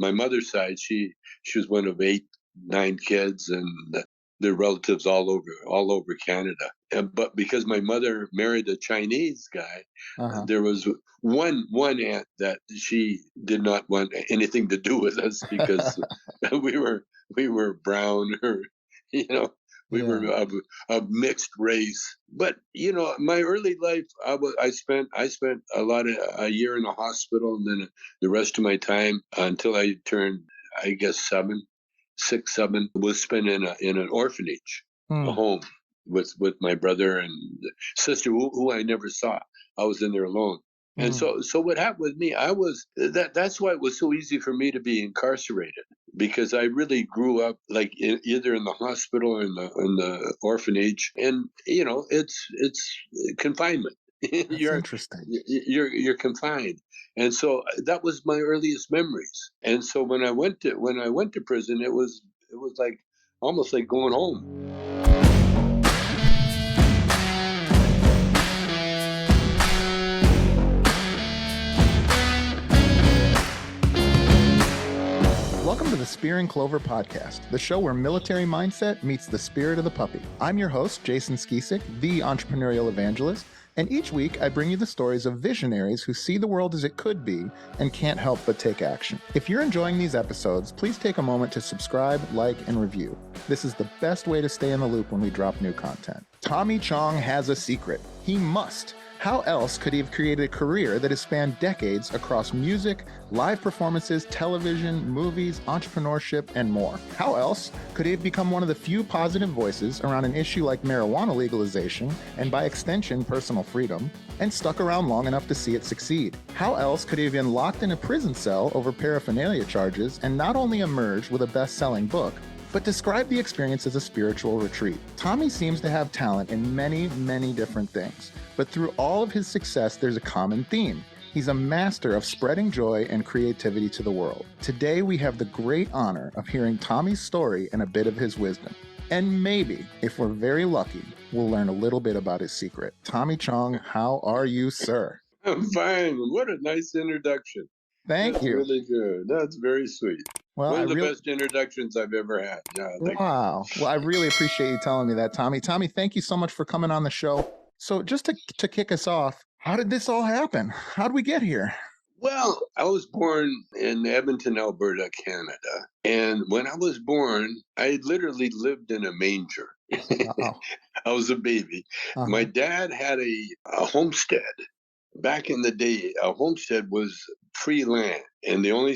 my mother's side, she was one of 8, 9 kids, and their relatives all over Canada. But because my mother married a Chinese guy, Uh-huh. there was one aunt that she did not want anything to do with us because we were brown, or you know we were Yeah. of mixed race. But my early life, I spent a year in a hospital, and then the rest of my time until I turned, I guess, 6, 7, was spent in an orphanage, a Hmm. home with my brother and sister, who I never saw. I was in there alone. And Hmm. so what happened with me, that's why it was so easy for me to be incarcerated, because I really grew up like either in the hospital or in the orphanage, and it's confinement. That's you're interesting. you're confined. And so that was my earliest memories. And so when I went to prison, it was like almost like going home. Welcome to the Spear and Clover podcast, the show where military mindset meets the spirit of the puppy. I'm your host, Jason Skisick, the entrepreneurial evangelist, and each week I bring you the stories of visionaries who see the world as it could be and can't help but take action. If you're enjoying these episodes, please take a moment to subscribe, like, and review. This is the best way to stay in the loop when we drop new content. Tommy Chong has a secret. He must. How else could he have created a career that has spanned decades across music, live performances, television, movies, entrepreneurship, and more? How else could he have become one of the few positive voices around an issue like marijuana legalization, and by extension, personal freedom, and stuck around long enough to see it succeed? How else could he have been locked in a prison cell over paraphernalia charges and not only emerged with a best-selling book, but describe the experience as a spiritual retreat? Tommy seems to have talent in many, many different things, but through all of his success, there's a common theme. He's a master of spreading joy and creativity to the world. Today, we have the great honor of hearing Tommy's story and a bit of his wisdom. And maybe, if we're very lucky, we'll learn a little bit about his secret. Tommy Chong, how are you, sir? I'm fine. What a nice introduction. Thank That's you. really good. That's very sweet. Well, One I of the really best introductions I've ever had. Yeah, thank you. Wow. Well, I really appreciate you telling me that, Tommy. Tommy, thank you so much for coming on the show. So just to kick us off, how did this all happen? How did we get here? Well, I was born in Edmonton, Alberta, Canada. And when I was born, I literally lived in a manger. Uh-oh. I was a baby. My Uh-huh. dad had a homestead. Back in the day, a homestead was free land, and the only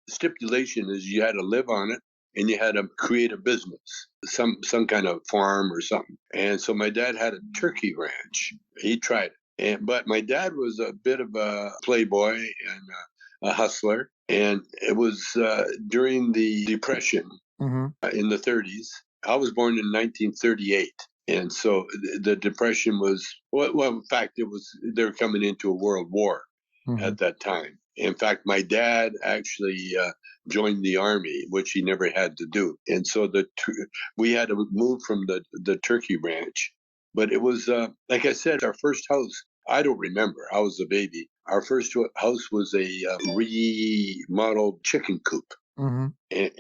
stipulation is you had to live on it and you had to create a business, some kind of farm or something. And so my dad had a turkey ranch. He tried it, but my dad was a bit of a playboy and a hustler, and it was during the Depression Mm-hmm. in the 30s. I was born in 1938. And so the Depression was, well, in fact, they were coming into a world war Mm-hmm. at that time. In fact, my dad actually joined the army, which he never had to do. And so we had to move from the turkey ranch. But it was, like I said, our first house, I don't remember. I was a baby. Our first house was a remodeled chicken coop Mm-hmm.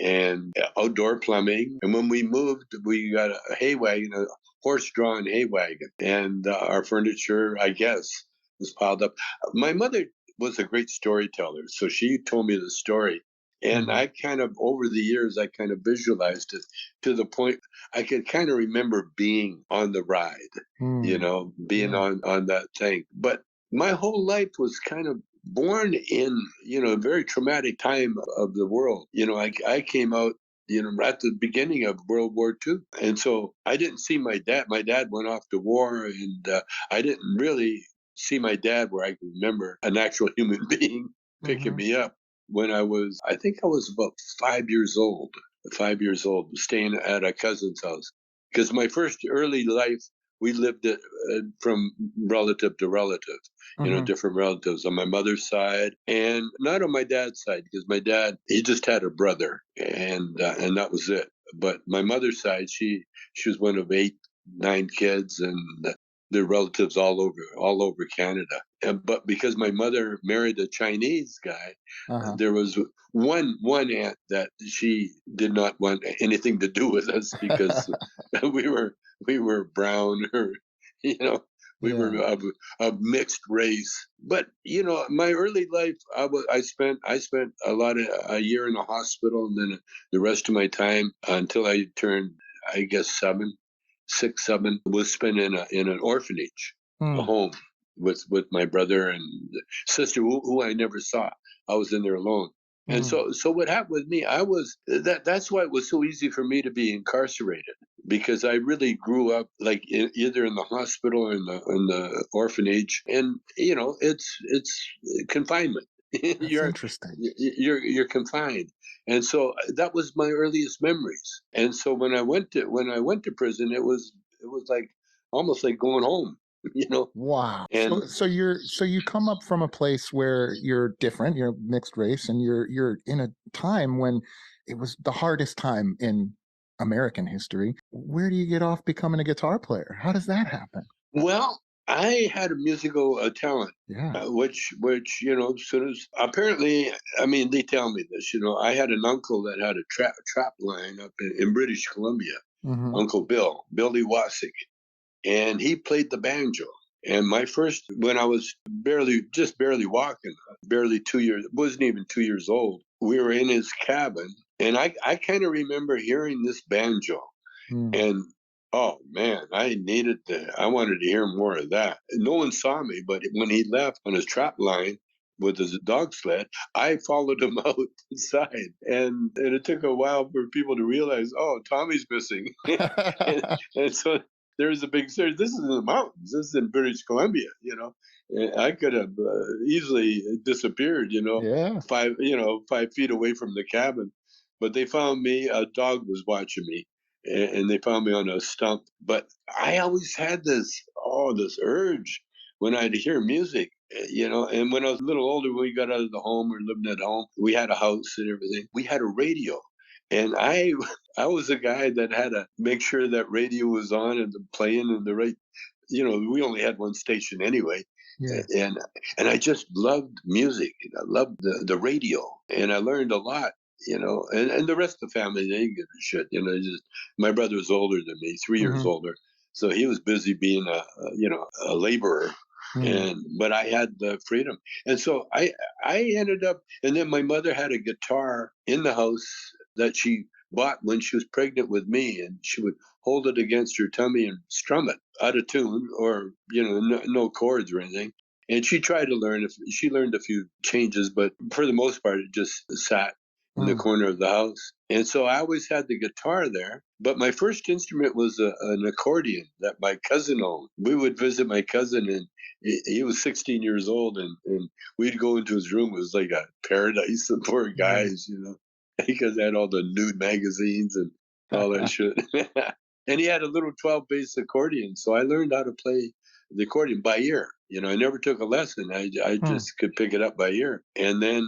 and outdoor plumbing. And when we moved, we got a hay wagon, a horse-drawn hay wagon, and our furniture, I guess, was piled up. My mother was a great storyteller, so she told me the story. And Mm-hmm. I kind of, over the years, I kind of visualized it to the point I could kind of remember being on the ride, Mm. being Yeah. on that thing. But my whole life was kind of born in a very traumatic time of the world. I came out at the beginning of World War II, and so I didn't see my dad. My dad went off to war, and I didn't really see my dad where I can remember an actual human being picking Mm-hmm. me up when I think I was about 5 years old. 5 years old, staying at a cousin's house, because my first early life we lived it from relative to relative, Mm-hmm. different relatives on my mother's side and not on my dad's side, because my dad, he just had a brother, and that was it. But my mother's side, she was one of 8, 9 kids, and their relatives all over Canada. But because my mother married a Chinese guy, Uh-huh. there was one aunt that she did not want anything to do with us because we were we were brown, or you know, we were Yeah. of mixed race. But my early life, I spent a year in the hospital, and then the rest of my time until I turned, I guess, 6, 7, was spent in an orphanage, a Hmm. home with my brother and sister, who I never saw. I was in there alone. And Hmm. so what happened with me, that's why it was so easy for me to be incarcerated, because I really grew up like either in the hospital or in the orphanage, and it's confinement. That's you're interesting. you're confined, and so that was my earliest memories. And so when I went to prison, it was like almost like going home, you know. Wow. And So you come up from a place where you're different, you're mixed race, and you're in a time when it was the hardest time in American history. Where do you get off becoming a guitar player? How does that happen? well, I had a musical talent, Yeah. which as soon as apparently, I mean, they tell me this. I had an uncle that had a trap line up in British Columbia, Hmm. Uncle Billy Wassick, and he played the banjo. And my first, when I was barely walking, barely 2 years, wasn't even 2 years old, we were in his cabin, and I kind of remember hearing this banjo. Mm. And oh man, I wanted to hear more of that. No one saw me, but when he left on his trap line with his dog sled, I followed him out inside. And it took a while for people to realize, oh, Tommy's missing. and so there was a big search. This is in the mountains. This is in British Columbia. And I could have easily disappeared, Yeah. 5 feet away from the cabin. But they found me. A dog was watching me, and they found me on a stump. But I always had this urge when I'd hear music, And when I was a little older, when we got out of the home or living at home, we had a house and everything. We had a radio, and I was a guy that had to make sure that radio was on and playing in the right. We only had one station anyway, Yeah. and I just loved music. I loved the radio, and I learned a lot. And the rest of the family, they didn't give a shit. Just my brother was older than me, 3 years Hmm. older, so he was busy being a laborer, Mm. but I had the freedom, and so I ended up, and then my mother had a guitar in the house that she bought when she was pregnant with me, and she would hold it against her tummy and strum it out of tune, or no chords or anything. And she tried to learn. If she learned a few changes, but for the most part, it just sat in the Mm. corner of the house. And so I always had the guitar there. But my first instrument was an accordion that my cousin owned. We would visit my cousin, and he was 16 years old, and we'd go into his room. It was like a paradise for Yeah. guys, because I had all the nude magazines and all that shit. And he had a little 12 bass accordion. So I learned how to play the accordion by ear. I never took a lesson. I Hmm. just could pick it up by ear. And then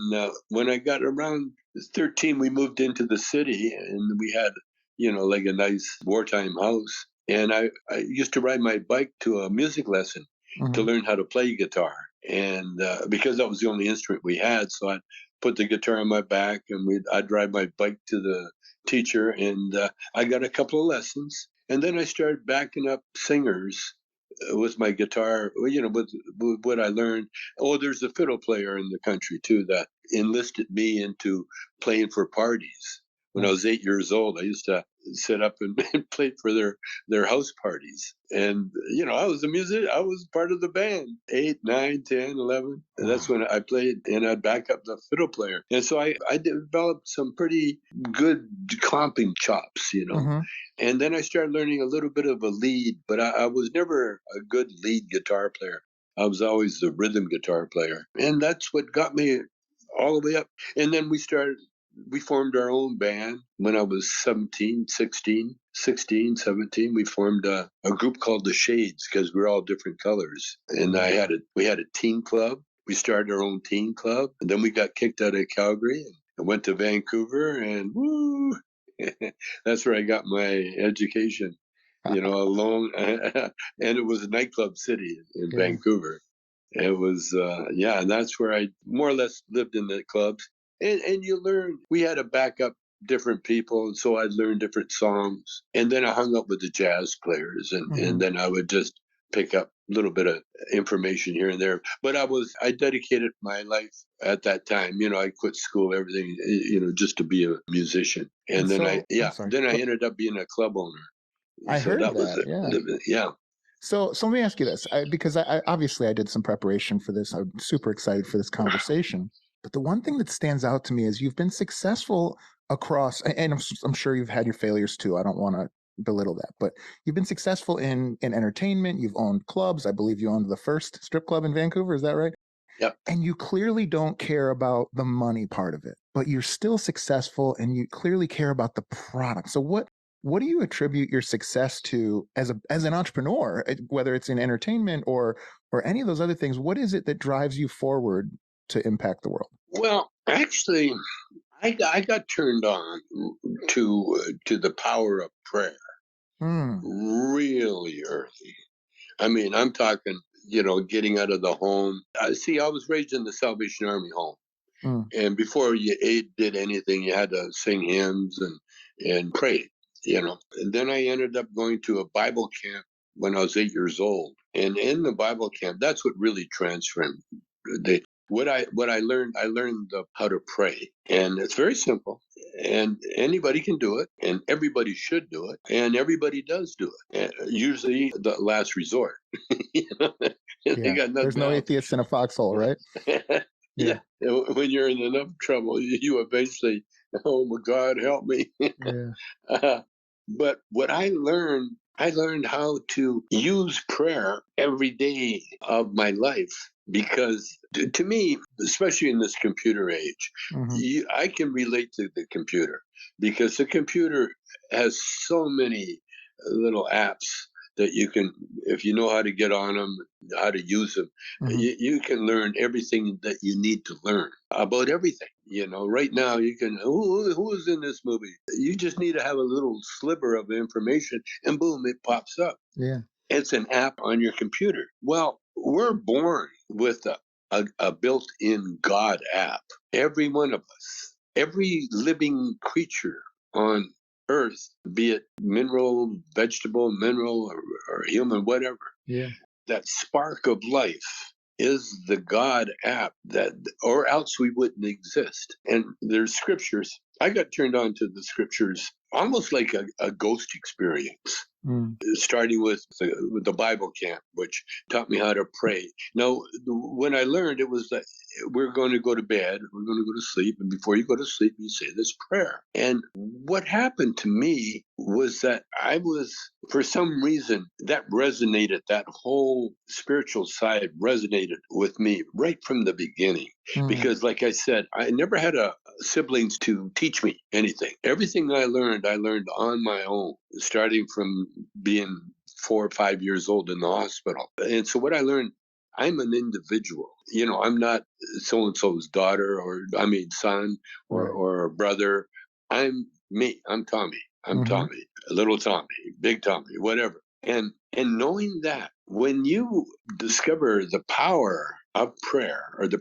when I got around 13, we moved into the city, and we had, like a nice wartime house. And I used to ride my bike to a music lesson to Hmm. learn how to play guitar. And because that was the only instrument we had, so I'd put the guitar on my back, and I'd ride my bike to the teacher, and I got a couple of lessons. And then I started backing up singers with my guitar, with what I learned. Oh, there's a fiddle player in the country too that enlisted me into playing for parties. When I was Nice. 8 years old, I used to sit up and, and play for their house parties. And I was a music. I was part of the band. 8, 9, 10, 11. And that's Wow. when I played, and I'd back up the fiddle player. And so I developed some pretty good comping chops. Hmm. And then I started learning a little bit of a lead, but I was never a good lead guitar player. I was always the rhythm guitar player. And that's what got me all the way up. And then we formed our own band when I was 17, 16, 17. We formed a group called The Shades because we're all different colors. And Mm. we had a teen club. We started our own teen club. And then we got kicked out of Calgary and went to Vancouver, and woo, that's where I got my education. alone. And it was a nightclub city in Yeah. Vancouver. It was, yeah, and that's where I more or less lived in the clubs. And you learn, we had to back up different people. And so I'd learn different songs. And then I hung up with the jazz players. And Hmm. then I would just pick up a little bit of information here and there. But I dedicated my life at that time. I quit school, everything, just to be a musician. And And then so, I'm sorry. then I ended up being a club owner. I So heard that was that. it. Yeah. Yeah. So let me ask you this, because I obviously I did some preparation for this. I'm super excited for this conversation. But the one thing that stands out to me is you've been successful across, and I'm sure you've had your failures too. I don't want to belittle that, but you've been successful in entertainment. You've owned clubs. I believe you owned the first strip club in Vancouver. Is that right? Yep. And you clearly don't care about the money part of it, but you're still successful and you clearly care about the product. So what do you attribute your success to as an entrepreneur, whether it's in entertainment or any of those other things? What is it that drives you forward to impact the world? Well, actually, I got turned on to the power of prayer Mm, really early. I mean, I'm talking, getting out of the home. See, I was raised in the Salvation Army home, mm, and before you did anything, you had to sing hymns and pray. And then I ended up going to a Bible camp when I was 8 years old, and in the Bible camp, that's what really transformed. They I learned how to pray, and it's very simple. And anybody can do it, and everybody should do it, and everybody does do it. Usually, the last resort. you know, they yeah. got There's nothing no else. atheist in a foxhole, right? Yeah, Yeah. when you're in enough trouble, you eventually, oh my God, help me. Yeah. uh, but what I learned how to use prayer every day of my life because to me, especially in this computer age, Hmm. I can relate to the computer because the computer has so many little apps that you can, if you know how to get on them, how to use them, Hmm. you can learn everything that you need to learn about everything. Right now you can, who is in this movie? You just need to have a little sliver of information and boom, it pops up. Yeah. It's an app on your computer. Well, we're born with a built-in God app. Every one of us, every living creature on earth, be it mineral, or human, whatever, Yeah. that spark of life is the God app or else we wouldn't exist. And there's scriptures. I got turned on to the scriptures almost like a ghost experience, Mm. starting with the Bible camp, which taught me how to pray. Now, when I learned, it was that we're going to go to bed, we're going to go to sleep, and before you go to sleep, you say this prayer. And what happened to me was that for some reason, that resonated, that whole spiritual side resonated with me right from the beginning. Mm. Because, like I said, I never had siblings to teach me anything. Everything I learned on my own, starting from being 4 or 5 years old in the hospital. And so what I learned, I'm an individual. I'm not so and so's daughter son Right. or a brother. I'm me. I'm Tommy. I'm Hmm. Tommy. Little Tommy, big Tommy, whatever. And knowing that when you discover the power of prayer or the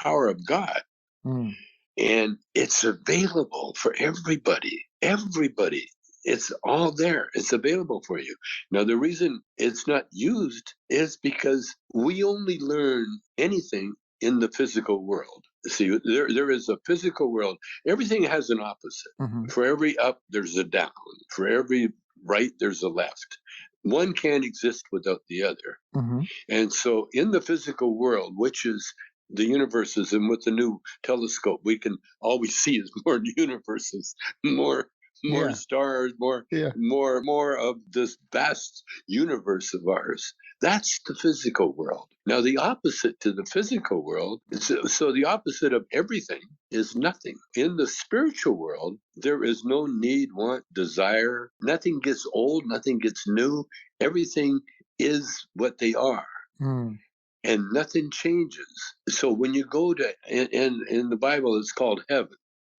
power of God, Mm. and it's available for everybody. Everybody. It's all there. It's available for you. Now, the reason it's not used is because we only learn anything in the physical world. See, there is a physical world. Everything has an opposite. Hmm. For every up, there's a down. For every right, there's a left. One can't exist without the other. Hmm. And so, in the physical world, which is the universes, and with the new telescope, we can always see is more universes, more more Yeah. stars, Yeah. more of this vast universe of ours. That's the physical world. Now, the opposite to the physical world, so the opposite of everything is nothing. In the spiritual world, there is no need, want, desire. Nothing gets old, nothing gets new. Everything is what they are, Mm. and nothing changes. So when you go to in the Bible, it's called heaven.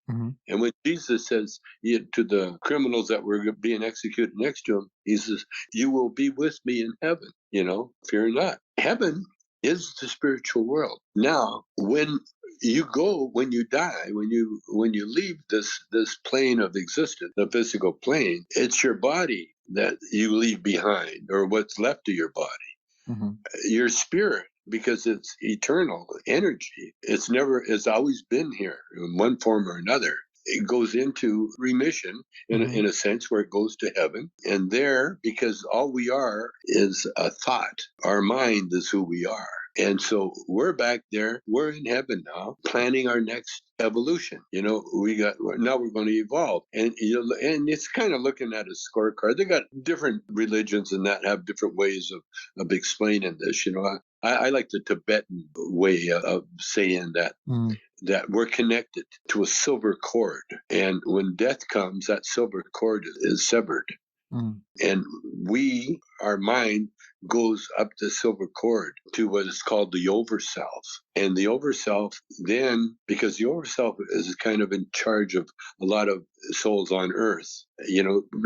Mhm. And when Jesus says to the criminals that were being executed next to him, he says, "You will be with me in heaven, fear not." Heaven is the spiritual world. Now, when you die, when you leave this plane of existence, the physical plane, it's your body that you leave behind, or what's left of your body. Mhm. Your spirit, because it's eternal energy, it's always been here in one form or another. It goes into remission in a sense, where it goes to heaven. And there, because all we are is a thought, our mind is who we are. And so we're back there, we're in heaven now, planning our next evolution. Now we're going to evolve. And and it's kind of looking at a scorecard. They got different religions and that have different ways of explaining this. I like the Tibetan way of saying that Mm. that we're connected to a silver cord. And when death comes, that silver cord is severed. Mm. And our mind goes up the silver cord to what is called the overself. And the overself then, because the overself is kind of in charge of a lot of souls on earth,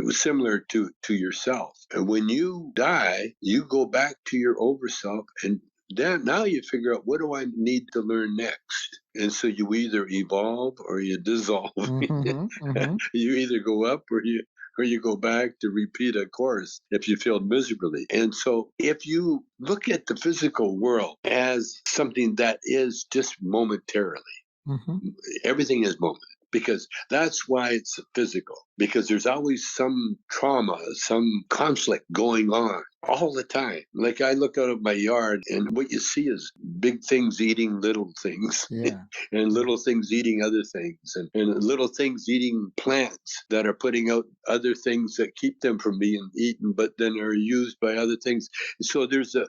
similar to yourself. And when you die, you go back to your overself, and then now you figure out, what do I need to learn next? And so you either evolve or you dissolve. Mhm. Mhm. You either go up or you go back to repeat a course if you failed miserably. And so if you look at the physical world as something that is just momentarily, Mhm. everything is moment, because that's why it's physical, because there's always some trauma, some conflict going on all the time. Like, I look out of my yard and what you see is big things eating little things, Yeah. and little things eating other things, and little things eating plants that are putting out other things that keep them from being eaten, but then are used by other things. So there's a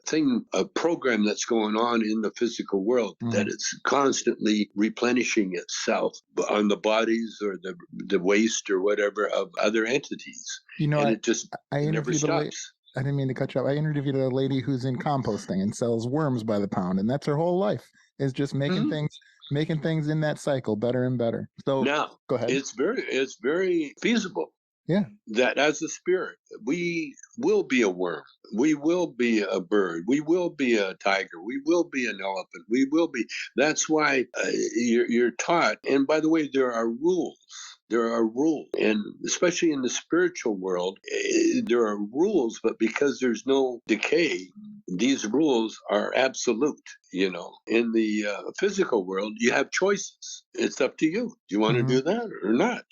program that's going on in the physical world, that Mm. it's constantly replenishing itself on the bodies or the waste or whatever of other entities. And I, it just I never interviewed stops. I didn't mean to cut you off. I interviewed a lady who's in composting and sells worms by the pound, and that's her whole life, is just Mhm. making things in that cycle better and better. So Now, go ahead. it's very feasible Yeah. that as a spirit, we will be a worm. We will be a bird. We will be a tiger. We will be an elephant. We will be. That's why you're taught. And by the way, there are rules. There are rules. And especially in the spiritual world, there are rules, but because there's no decay, these rules are absolute. In the physical world, you have choices. It's up to you. Do you want to Mm-hmm. do that or not?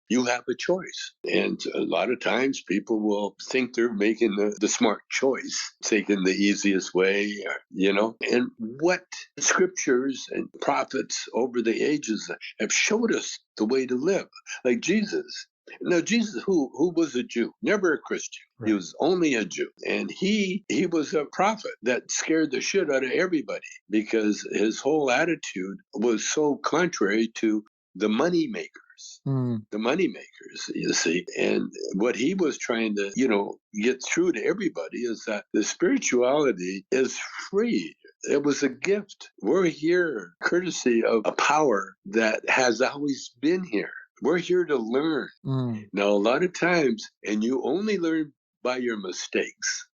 You have a choice. And a lot of times people will think they're making the smart choice, taking the easiest way, and what scriptures and prophets over the ages have showed us the way to live. Like Jesus. Now, Jesus, who was a Jew, never a Christian. He Right. was only a Jew. And he was a prophet that scared the shit out of everybody, because his whole attitude was so contrary to the money makers. Mm. The money makers, you see. And what he was trying to, get through to everybody is that the spirituality is free. It was a gift. We're here courtesy of a power that has always been here. We're here to learn. Mm. Now, a lot of times, and you only learn by your mistakes.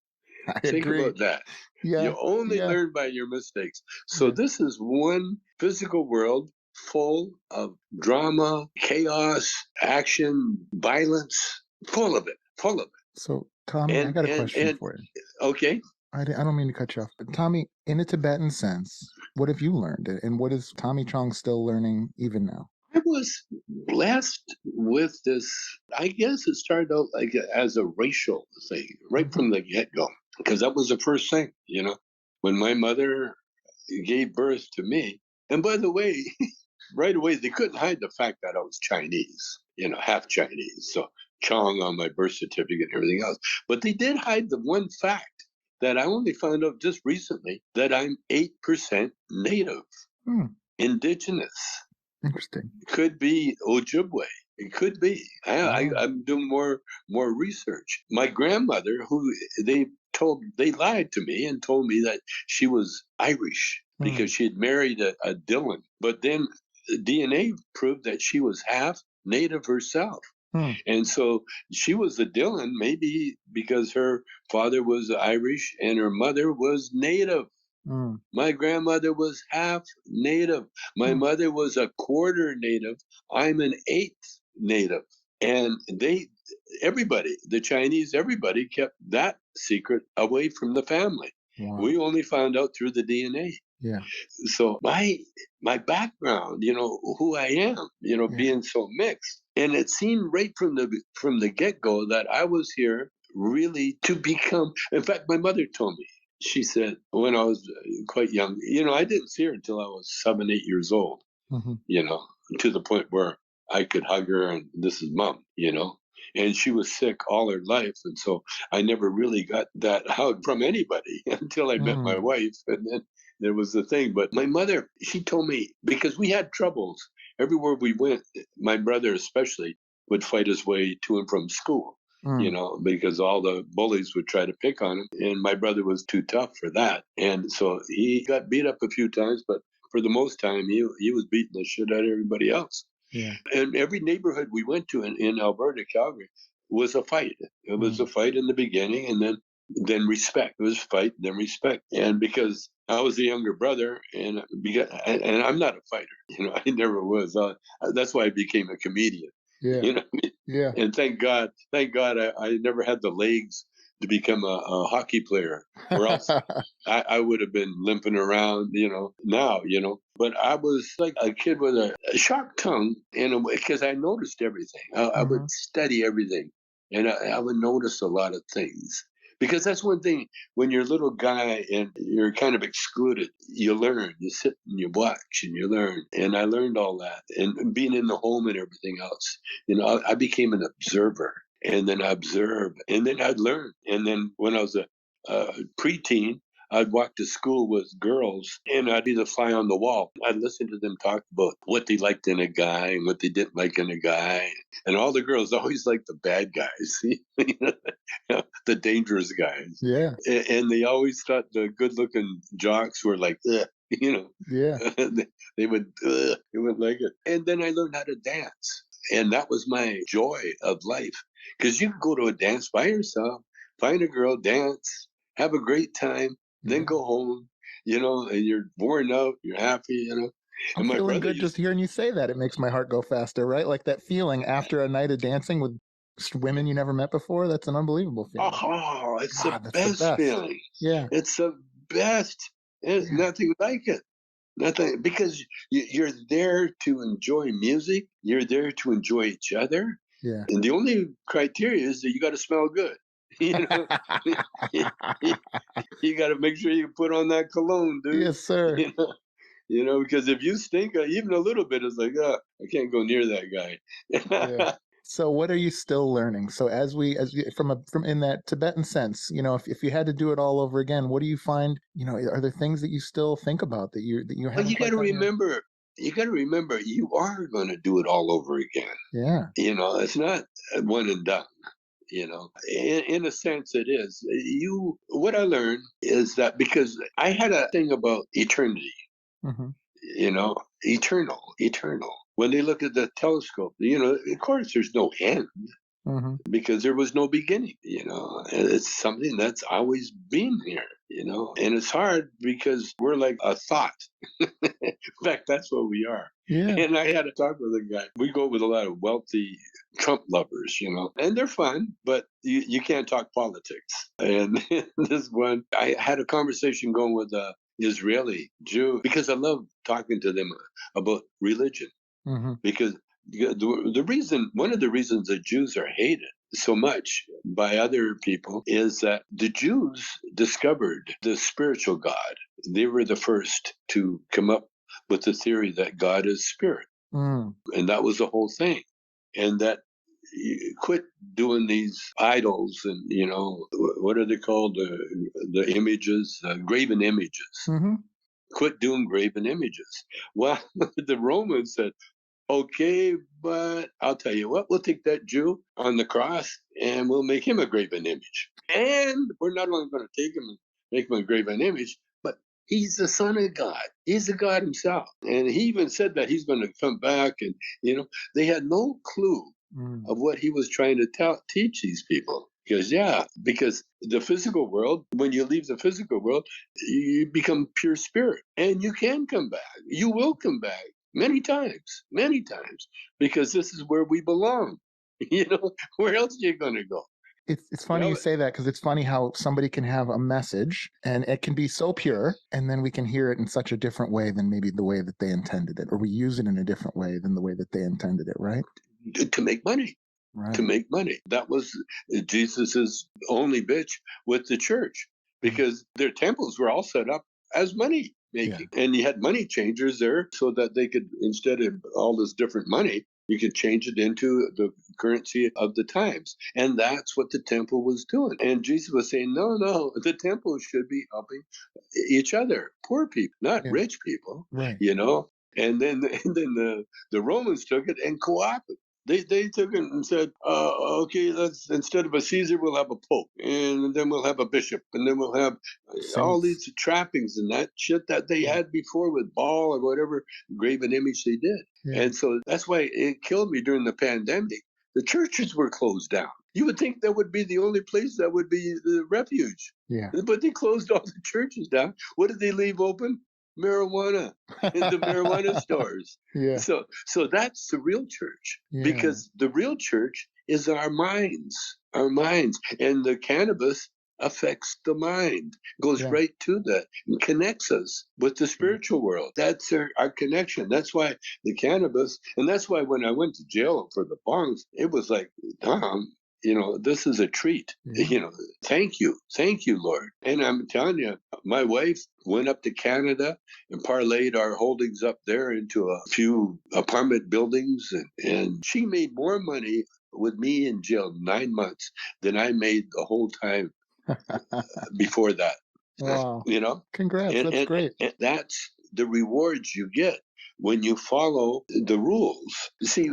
I Think agree. about that. Yeah. You only Yeah. learn by your mistakes. So Yeah. this is one physical world full of drama, chaos, action, violence, full of it, full of it. So, Tommy, I got a question And for you. okay, I don't mean to cut you off, but Tommy, in a Tibetan sense, what have you learned? And what is Tommy Chong still learning even now? I was blessed with this. I guess it started out like as a racial thing right Mm-hmm. from the get go, because that was the first thing, when my mother gave birth to me. And by the way, right away, they couldn't hide the fact that I was Chinese, half Chinese. So Chong on my birth certificate and everything else. But they did hide the one fact that I only found out just recently, that I'm 8% native, Hmm. indigenous. Interesting. It could be Ojibwe. It could be. Wow. I'm doing more research. My grandmother, who they lied to me and told me that she was Irish Hmm. because she had married a Dillon. But then DNA proved that she was half native herself. Hmm. And so she was a Dillon, maybe because her father was Irish and her mother was native. Hmm. My grandmother was half native. My Hmm. mother was a quarter native. I'm an eighth native. And everybody, the Chinese, everybody kept that secret away from the family. Wow. We only found out through the DNA. Yeah. So my background, who I am, Yeah. being so mixed, and it seemed right from the get go that I was here really to become. In fact, my mother told me. She said when I was quite young, I didn't see her until I was 7, 8 years old. Mm-hmm. You know, to the point where I could hug her and this is mom. And she was sick all her life, and so I never really got that hug from anybody until I met my Mm. wife, and then there was the thing. But my mother, she told me because we had troubles everywhere we went. My brother, especially, would fight his way to and from school. Mm. Because all the bullies would try to pick on him, and my brother was too tough for that, and so he got beat up a few times. But for the most time, he was beating the shit out of everybody else. Yeah. And every neighborhood we went to in Alberta, Calgary, was a fight. It was Mm. a fight in the beginning, and then respect. It was fight, then respect. And because I was the younger brother, and I'm not a fighter, I never was. That's why I became a comedian. Yeah. You know, what I mean? Yeah. And thank God, I never had the legs to become a hockey player, or else I would have been limping around, now, But I was like a kid with a sharp tongue, because I noticed everything. I Mm-hmm. would study everything, and I would notice a lot of things. Because that's one thing when you're a little guy and you're kind of excluded, you learn, you sit and you watch and you learn. And I learned all that. And being in the home and everything else, I became an observer, and then I observed, and then I'd learn. And then when I was a preteen, I'd walk to school with girls and I'd be the fly on the wall. I'd listen to them talk about what they liked in a guy and what they didn't like in a guy. And all the girls always liked the bad guys, the dangerous guys. Yeah. And they always thought the good looking jocks were like, ugh, Yeah. they wouldn't like it. And then I learned how to dance. And that was my joy of life. Because you could go to a dance by yourself, find a girl, dance, have a great time, then Yeah. go home, and you're worn out, you're happy. I'm And my feeling brother good used just hearing you say that. It makes my heart go faster, right? Like that feeling after a night of dancing with women you never met before. That's an unbelievable feeling. oh, it's the God, that's the best best. feeling. Yeah. It's the best. There's Yeah. nothing like it. Nothing, because you're there to enjoy music. You're there to enjoy each other. Yeah. And the only criteria is that you got to smell good. You know, you got to make sure you put on that cologne, dude. Yes, sir. You know, because if you stink even a little bit, it's like, I can't go near that Yeah. guy. So what are you still learning? So as we from in that Tibetan sense, if you had to do it all over again, what do you find, are there things that you still think about that you Well, haven't quite gotten your you got to remember, you are going to do it all over again. Yeah. It's not one and done. In a sense it is. What I learned is that because I had a thing about eternity, Mm-hmm. eternal. When they look at the telescope, of course there's no end Mm-hmm. because there was no beginning. And it's something that's always been here. And it's hard because we're like a thought. In fact, that's what we are. Yeah. And I had a talk with a guy. We go with a lot of wealthy Trump lovers, and they're fun, but you can't talk politics. And this one, I had a conversation going with a Israeli Jew because I love talking to them about religion. Mm-hmm. Because one of the reasons that Jews are hated so much by other people is that the Jews discovered the spiritual God. They were the first to come up with the theory that God is spirit. Mm. And that was the whole thing. And that you quit doing these idols and, what are they called? The images, graven images. Mm-hmm. Quit doing graven images. Well, the Romans said, okay, but I'll tell you what, we'll take that Jew on the cross and we'll make him a graven image. And we're not only going to take him and make him a graven image, but He's the Son of God. He's the God himself. And he even said that he's going to come back. And, they had no clue Mm. of what he was trying to teach these people. Because the physical world, when you leave the physical world, you become pure spirit, and you can come back. You will come back many times, because this is where we belong. Where else are you going to go? It's funny you say that, because it's funny how somebody can have a message and it can be so pure, and then we can hear it in such a different way than maybe the way that they intended it, or we use it in a different way than the way that they intended it, right? To make money. Right. To make money. That was Jesus's only bitch with the church, because their temples were all set up as money making. Yeah. And you had money changers there so that they could, instead of all this different money, you could change it into the currency of the times. And that's what the temple was doing. And Jesus was saying, no, the temple should be helping each other, poor people, not rich people, right. And then the Romans took it and co-opted. They took it and said, okay, let's, instead of a Caesar, we'll have a Pope, and then we'll have a bishop, and then we'll have all these trappings and that shit that they had before with Baal or whatever graven image they did. Yeah. And so that's why it killed me during the pandemic. The churches were closed down. You would think that would be the only place that would be the refuge. Yeah. But they closed all the churches down. What did they leave open? Marijuana in the marijuana stores. Yeah. So that's the real church, because the real church is our minds, and the cannabis affects the mind, goes right to that and connects us with the spiritual world. That's our connection. That's why the cannabis, and that's why when I went to jail for the bongs, it was like, this is a treat. Thank you, Lord. And I'm telling you, my wife went up to Canada and parlayed our holdings up there into a few apartment buildings, and she made more money with me in jail 9 months than I made the whole time before that. Wow. Congrats. That's great. And that's the rewards you get when you follow the rules. See,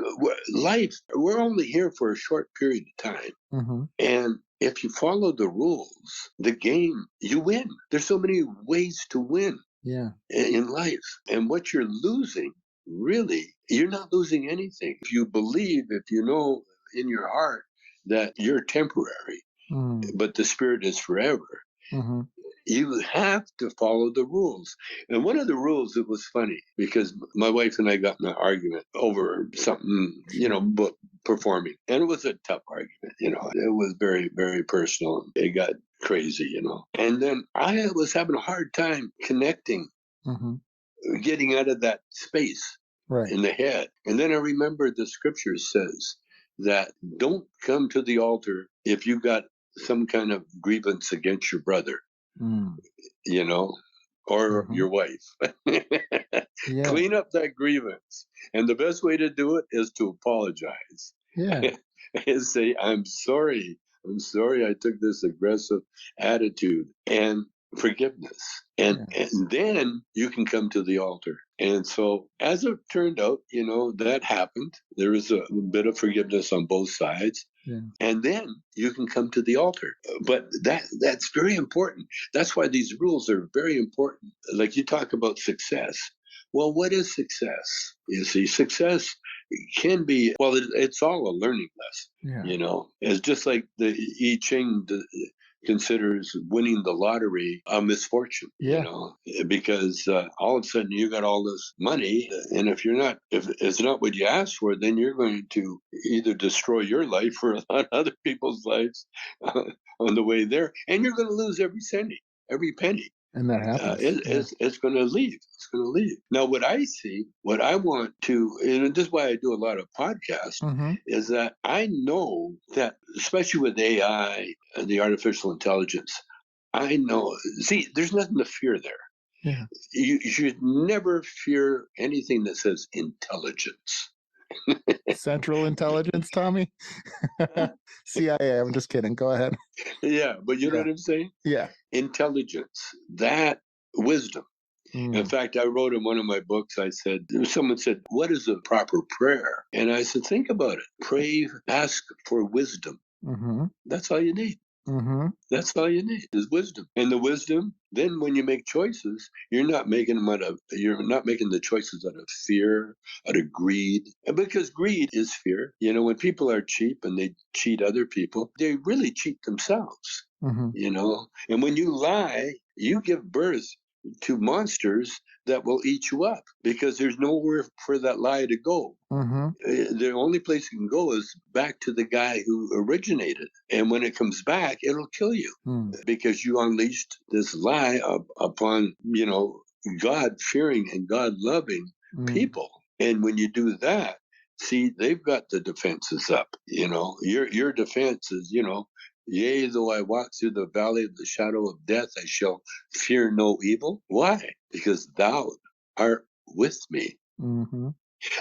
life, we're only here for a short period of time. Mm-hmm. And if you follow the rules, the game, you win. There's so many ways to win in life. And what you're losing, really, you're not losing anything. If you believe, if you know in your heart that you're temporary, but the spirit is forever. Mm-hmm. You have to follow the rules. And one of the rules, it was funny, because my wife and I got in an argument over something, book performing. And it was a tough argument, it was very, very personal. It got crazy, And then I was having a hard time connecting, getting out of that space in the head. And then I remembered the scripture says that don't come to the altar if you got some kind of grievance against your brother. Or your wife. Clean up that grievance. And the best way to do it is to apologize. And say, I'm sorry I took this aggressive attitude, and forgiveness. And then you can come to the altar. And so as it turned out, that happened. There was a bit of forgiveness on both sides. Yeah. And then you can come to the altar. But that's very important. That's why these rules are very important. Like you talk about success. Well, what is success? You see, success can be, it's all a learning lesson, It's just like the I Ching considers winning the lottery a misfortune, because all of a sudden you got all this money, and if it's not what you asked for, then you're going to either destroy your life or other people's lives on the way there, and you're going to lose every penny. And that happens. It's going to leave. It's going to leave. Now, what I want to, and this is why I do a lot of podcasts, is that I know that, especially with AI and the artificial intelligence, I know, see, there's nothing to fear there. Yeah. You should never fear anything that says intelligence. Central Intelligence, Tommy? CIA, I'm just kidding. Go ahead. Yeah, but you know what I'm saying? Yeah. Intelligence, that wisdom. In fact, I wrote in one of my books, someone said, what is a proper prayer? And I said, think about it. Pray, ask for wisdom. That's all you need. Mm-hmm. That's all you need is wisdom. And the wisdom, then when you make choices, you're not making the choices out of fear, out of greed. And because greed is fear. When people are cheap and they cheat other people, they really cheat themselves. Mm-hmm. And when you lie, you give birth to monsters that will eat you up because there's nowhere for that lie to go. Mm-hmm. The only place it can go is back to the guy who originated. And when it comes back, it'll kill you Mm. because you unleashed this lie upon, God fearing and God loving Mm. people. And when you do that, see, they've got the defenses up. Your defense is, yea, though I walk through the valley of the shadow of death, I shall fear no evil. Why? Because thou art with me. Mm-hmm.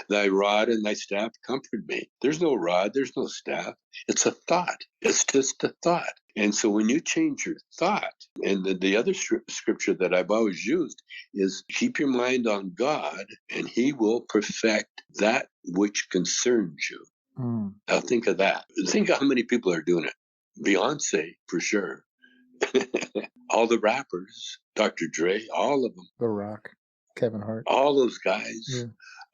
Thy rod and thy staff comfort me. There's no rod, there's no staff. It's a thought. It's just a thought. And so when you change your thought, and the other scripture that I've always used is keep your mind on God, and he will perfect that which concerns you. Mm. Now think of that. Think of how many people are doing it. Beyonce, for sure. All the rappers, Dr. Dre, all of them. The Rock, Kevin Hart. All those guys, Yeah.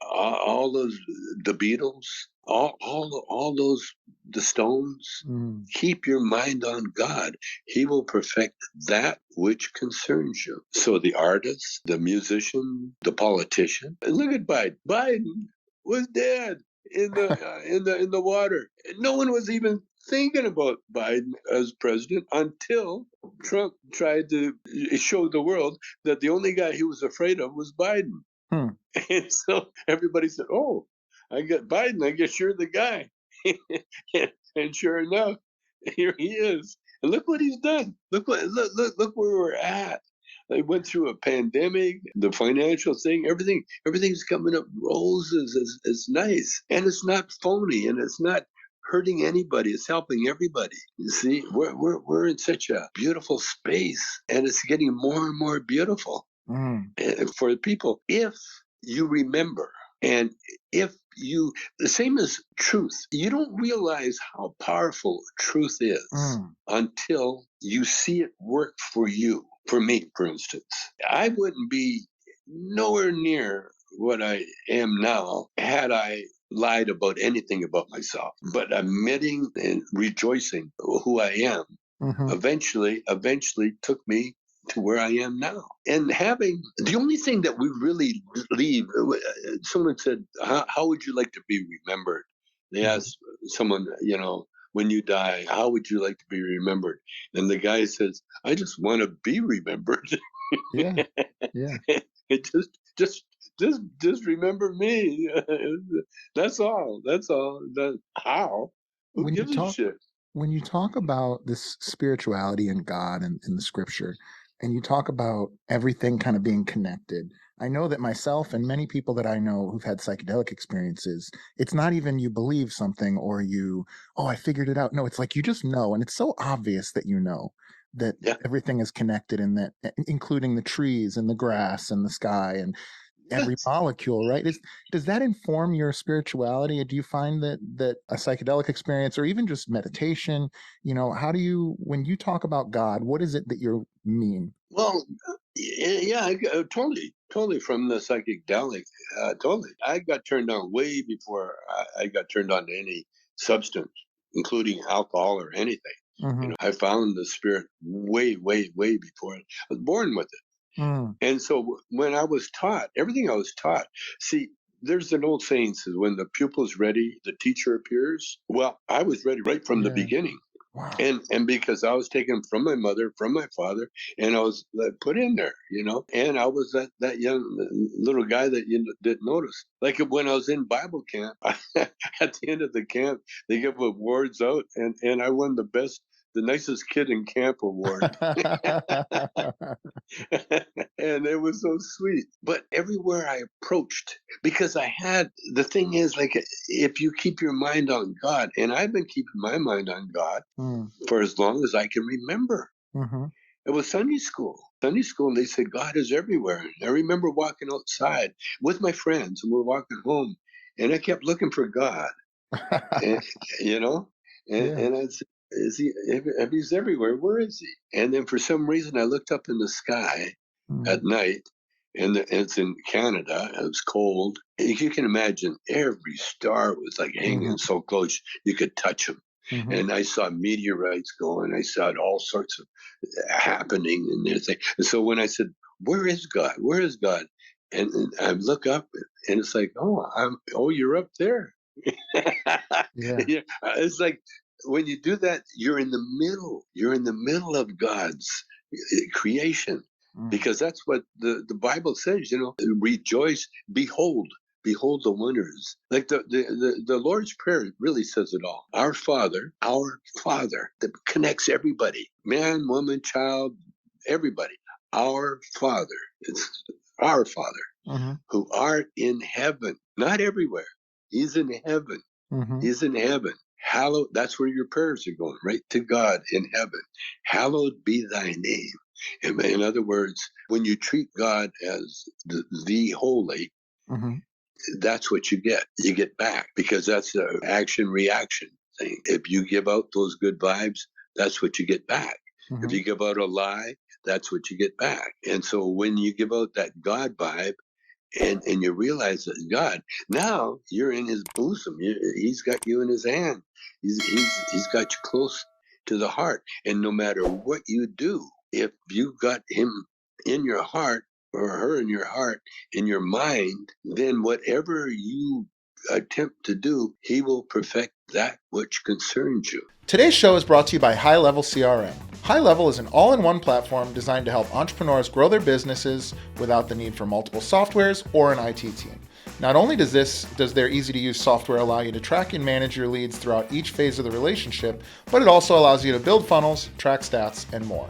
all those, the Beatles, all those, the Stones. Mm. Keep your mind on God. He will perfect that which concerns you. So the artist, the musician, the politician. And look at Biden. Biden was dead in the water. No one was even thinking about Biden as president until Trump tried to show the world that the only guy he was afraid of was Biden. Hmm. And so everybody said, "Oh, I got Biden. I guess you're the guy." And sure enough, here he is. And look what he's done. Look where we're at. They went through a pandemic, the financial thing, everything's coming up roses. It's nice, and it's not phony, and it's not hurting anybody. It's helping everybody. You see, we're in such a beautiful space, and it's getting more and more beautiful. Mm. For people, if you remember, and if you, the same as truth, you don't realize how powerful truth is Mm. until you see it work for you. For me, for instance, I wouldn't be nowhere near what I am now had I lied about anything about myself. But admitting and rejoicing who I am Mm-hmm. eventually took me to where I am now. And having the only thing that we really leave, someone said, how would you like to be remembered? They Mm-hmm. asked someone, when you die, how would you like to be remembered? And the guy says, I just want to be remembered. Yeah. Yeah. It just remember me. That's all. That's all. How? Who When you gives a talk shit? when you talk about this spirituality and God and in the scripture, and you talk about everything kind of being connected, I know that myself and many people that I know who've had psychedelic experiences, it's not even you believe something or oh, I figured it out. No, it's like you just know. And it's so obvious that you know that Yeah. everything is connected and that including the trees and the grass and the sky and every Yes. molecule, right? Does that inform your spirituality? Do you find that a psychedelic experience or even just meditation, how do you, when you talk about God, what is it that you mean? Well, yeah, totally from the psychedelic, totally. I got turned on way before I got turned on to any substance, including alcohol or anything. Mm-hmm. I found the spirit way, way, way before I was born with it. Mm. And so when I was taught, everything I was taught, see, there's an old saying says, when the pupil's ready, the teacher appears. Well, I was ready right from the Yeah. beginning. Wow. And because I was taken from my mother, from my father, and I was put in there, and I was that young little guy that you didn't notice. Like when I was in Bible camp, at the end of the camp, they give awards out, and I won the nicest kid in camp award. And it was so sweet. But everywhere I approached, because the thing is, like, if you keep your mind on God, and I've been keeping my mind on God Mm. for as long as I can remember. Mm-hmm. It was Sunday school. Sunday school, and they said God is everywhere. And I remember walking outside with my friends, and we're walking home, and I kept looking for God, and, you know, Yeah. and I is he? If he's everywhere, where is he? And then for some reason, I looked up in the sky at night, and it's in Canada. It was cold. You can imagine every star was like hanging so close you could touch them. And I saw meteorites going. I saw all sorts of happening in there. And so when I said, "Where is God? Where is God?" And I look up, and it's like, "Oh, you're up there." Yeah. Yeah, it's like when you do that, you're in the middle. You're in the middle of God's creation, because that's what the Bible says. Rejoice, behold the winners. Like the Lord's Prayer really says it all. Our Father, that connects everybody, man, woman, child, everybody. Our Father, it's our Father who art in heaven, not everywhere. He's in heaven. He's in heaven. Hallowed, that's where your prayers are going, right to God in heaven. Hallowed be thy name. In other words, when you treat God as the holy, that's what you get. You get back, because that's an action reaction thing. If you give out those good vibes, that's what you get back. If you give out a lie, that's what you get back. And so when you give out that God vibe, and you realize that God, now you're in his bosom. He's got you in his hand. He's got you close to the heart. And no matter what you do, if you got him in your heart, or her in your heart, in your mind, then whatever you attempt to do, he will perfect that which concerns you. Today's show is brought to you by High Level CRM. High Level is an all-in-one platform designed to help entrepreneurs grow their businesses without the need for multiple softwares or an IT team. Not only does their easy-to-use software allow you to track and manage your leads throughout each phase of the relationship, but it also allows you to build funnels, track stats, and more.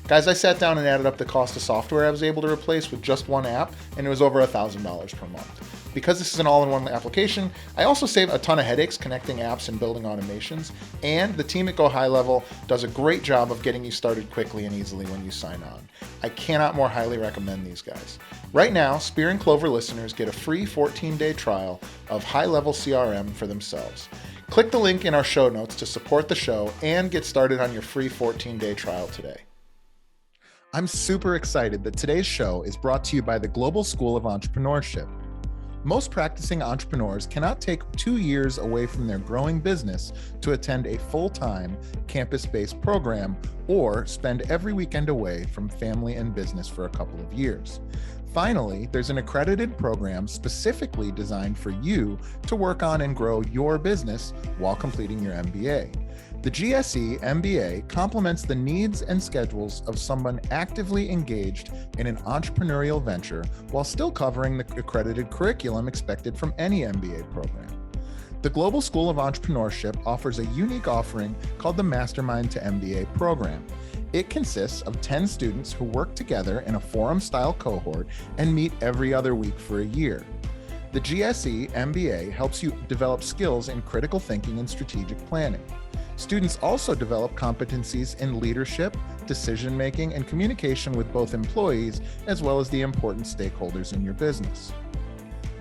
Guys, I sat down and added up the cost of software I was able to replace with just one app, and it was over $1,000 per month. Because this is an all-in-one application, I also save a ton of headaches connecting apps and building automations, and the team at Go High Level does a great job of getting you started quickly and easily when you sign on. I cannot more highly recommend these guys. Right now, Spear and Clover listeners get a free 14-day trial of High Level CRM for themselves. Click the link in our show notes to support the show and get started on your free 14-day trial today. I'm super excited that today's show is brought to you by the Global School of Entrepreneurship. Most practicing entrepreneurs cannot take 2 years away from their growing business to attend a full-time campus-based program or spend every weekend away from family and business for a couple of years. Finally, there's an accredited program specifically designed for you to work on and grow your business while completing your MBA. The GSE MBA complements the needs and schedules of someone actively engaged in an entrepreneurial venture while still covering the accredited curriculum expected from any MBA program. The Global School of Entrepreneurship offers a unique offering called the Mastermind to MBA program. It consists of 10 students who work together in a forum-style cohort and meet every other week for a year. The GSE MBA helps you develop skills in critical thinking and strategic planning. Students also develop competencies in leadership, decision-making, and communication with both employees as well as the important stakeholders in your business.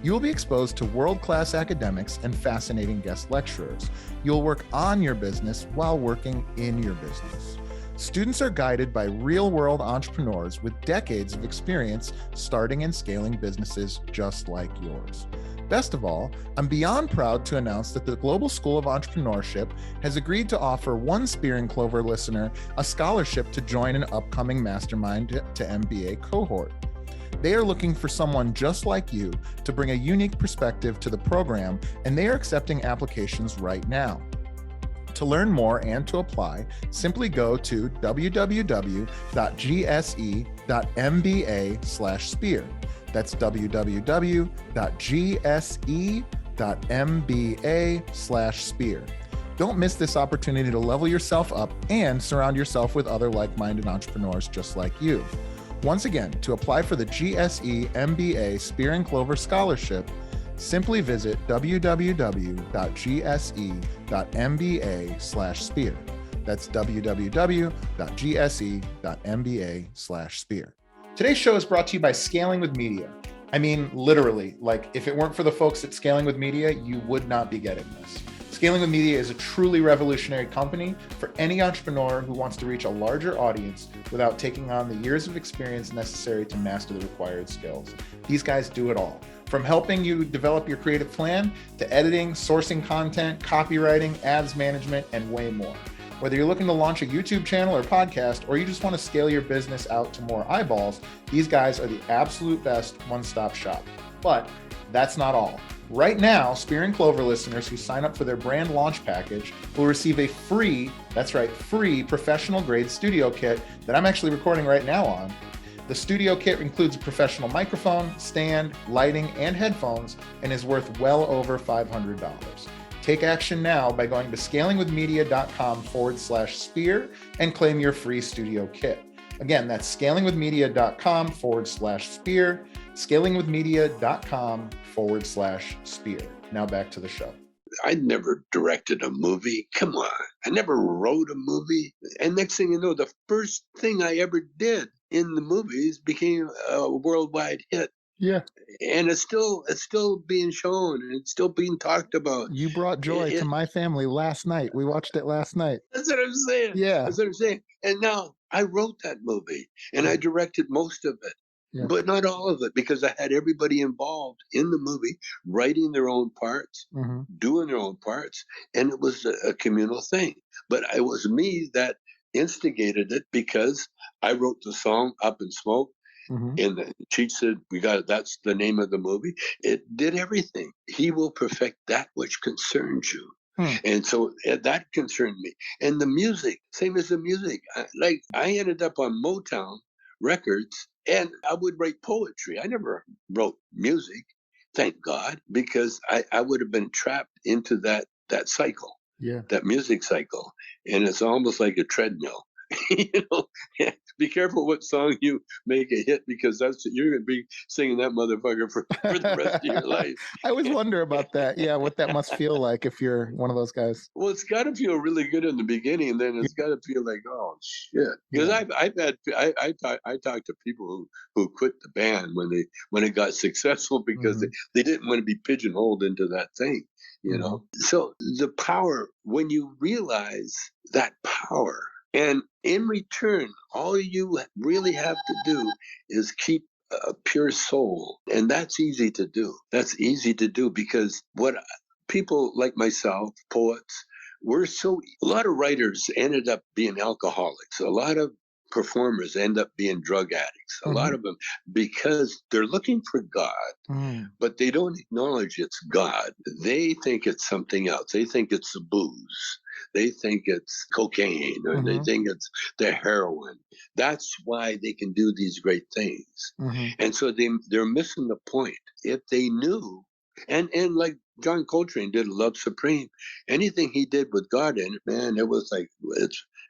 You will be exposed to world-class academics and fascinating guest lecturers. You'll work on your business while working in your business. Students are guided by real-world entrepreneurs with decades of experience starting and scaling businesses just like yours. Best of all, I'm beyond proud to announce that the Global School of Entrepreneurship has agreed to offer one Spear and Clover listener a scholarship to join an upcoming Mastermind to MBA cohort. They are looking for someone just like you to bring a unique perspective to the program, and they are accepting applications right now. To learn more and to apply, simply go to www.gse.mba/spear. That's www.gse.mba/spear. Don't miss this opportunity to level yourself up and surround yourself with other like-minded entrepreneurs just like you. Once again, to apply for the GSE MBA Spear and Clover Scholarship, simply visit www.gse.mba/spear. That's www.gse.mba/spear. Today's show is brought to you by Scaling with Media. I mean, literally, like if it weren't for the folks at Scaling with Media, you would not be getting this. Scaling with Media is a truly revolutionary company for any entrepreneur who wants to reach a larger audience without taking on the years of experience necessary to master the required skills. These guys do it all. From helping you develop your creative plan to editing, sourcing content, copywriting, ads management, and way more. Whether you're looking to launch a YouTube channel or podcast, or you just want to scale your business out to more eyeballs, these guys are the absolute best one-stop shop. But that's not all. Right now, Spear and Clover listeners who sign up for their brand launch package will receive a free, that's right, free professional grade studio kit that I'm actually recording right now on. The studio kit includes a professional microphone, stand, lighting, and headphones, and is worth well over $500. Take action now by going to scalingwithmedia.com/spear and claim your free studio kit. Again, that's scalingwithmedia.com/spear, scalingwithmedia.com/spear. Now back to the show. I never directed a movie. Come on. I never wrote a movie. And next thing you know, the first thing I ever did in the movies became a worldwide hit. Yeah. And it's still being shown, and it's still being talked about. You brought joy to my family last night. We watched it last night. That's what I'm saying. Yeah. That's what I'm saying. And now I wrote that movie, and I directed most of it. Yeah. But not all of it, because I had everybody involved in the movie writing their own parts, doing their own parts, and it was a communal thing. But it was me that instigated it, because I wrote the song Up in Smoke, and the Cheech said, that's the name of the movie. It did everything. He will perfect that which concerns you. And so that concerned me. And the music, same as the music. I ended up on Motown Records, and I would write poetry. I never wrote music, thank God, because I would have been trapped into that cycle, that music cycle. And it's almost like a treadmill. Be careful what song you make a hit, because you're going to be singing that motherfucker for the rest of your life. I always wonder about that. Yeah, what that must feel like if you're one of those guys. Well, it's got to feel really good in the beginning, and then it's got to feel like, oh shit. Because I talked to people who quit the band when it got successful, because they didn't want to be pigeonholed into that thing. So the power, when you realize that power, and in return, all you really have to do is keep a pure soul. And that's easy to do. That's easy to do, because what people like myself, poets, a lot of writers ended up being alcoholics. A lot of performers end up being drug addicts. A lot of them, because they're looking for God, but they don't acknowledge it's God. They think it's something else. They think it's the booze. They think it's cocaine, or they think it's the heroin. That's why they can do these great things. And so they're missing the point. If they knew, and like John Coltrane did Love Supreme, anything he did with God in it, man, it was like,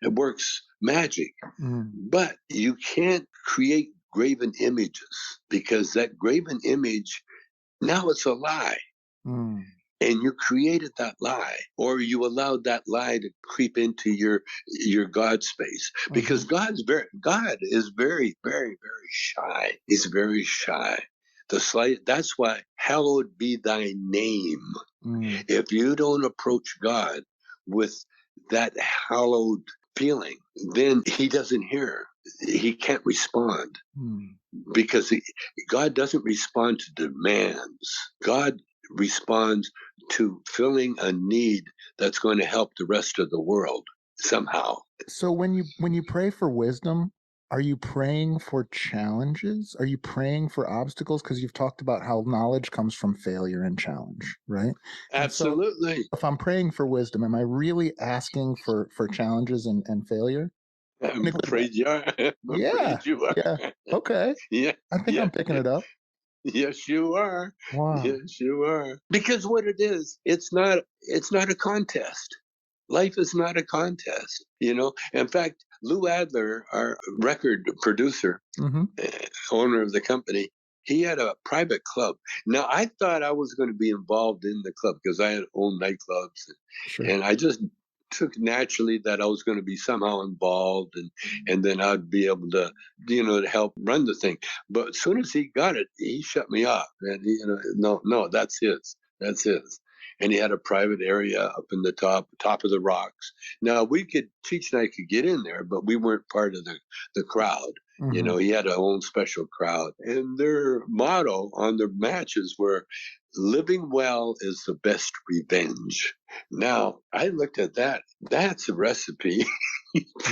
it works magic. But you can't create graven images, because that graven image, now it's a lie. And you created that lie, or you allowed that lie to creep into your God space, because God is very, very, very shy. He's very shy. That's why hallowed be thy name. If you don't approach God with that hallowed feeling, then he doesn't hear. He can't respond, because God doesn't respond to demands. God responds to filling a need that's going to help the rest of the world somehow. So when you pray for wisdom, are you praying for challenges? Are you praying for obstacles? Because you've talked about how knowledge comes from failure and challenge, right? Absolutely. So if I'm praying for wisdom, am I really asking for challenges and failure? I'm afraid you are. Yeah. Okay. Yeah. I think I'm picking it up. Yes, you are. Wow. Yes, you are. Because what it is, it's not a contest. Life is not a contest, In fact, Lou Adler, our record producer, owner of the company, he had a private club. Now, I thought I was going to be involved in the club, because I had owned nightclubs, and I just took naturally that I was going to be somehow involved, and then I'd be able to, to help run the thing. But as soon as he got it, he shut me off, and no, that's his. and he had a private area up in the top of the rocks. Now Cheech and I could get in there, but we weren't part of the crowd. Mm-hmm. He had a own special crowd, and their motto on their matches were, "Living well is the best revenge." Now I looked at that. That's a recipe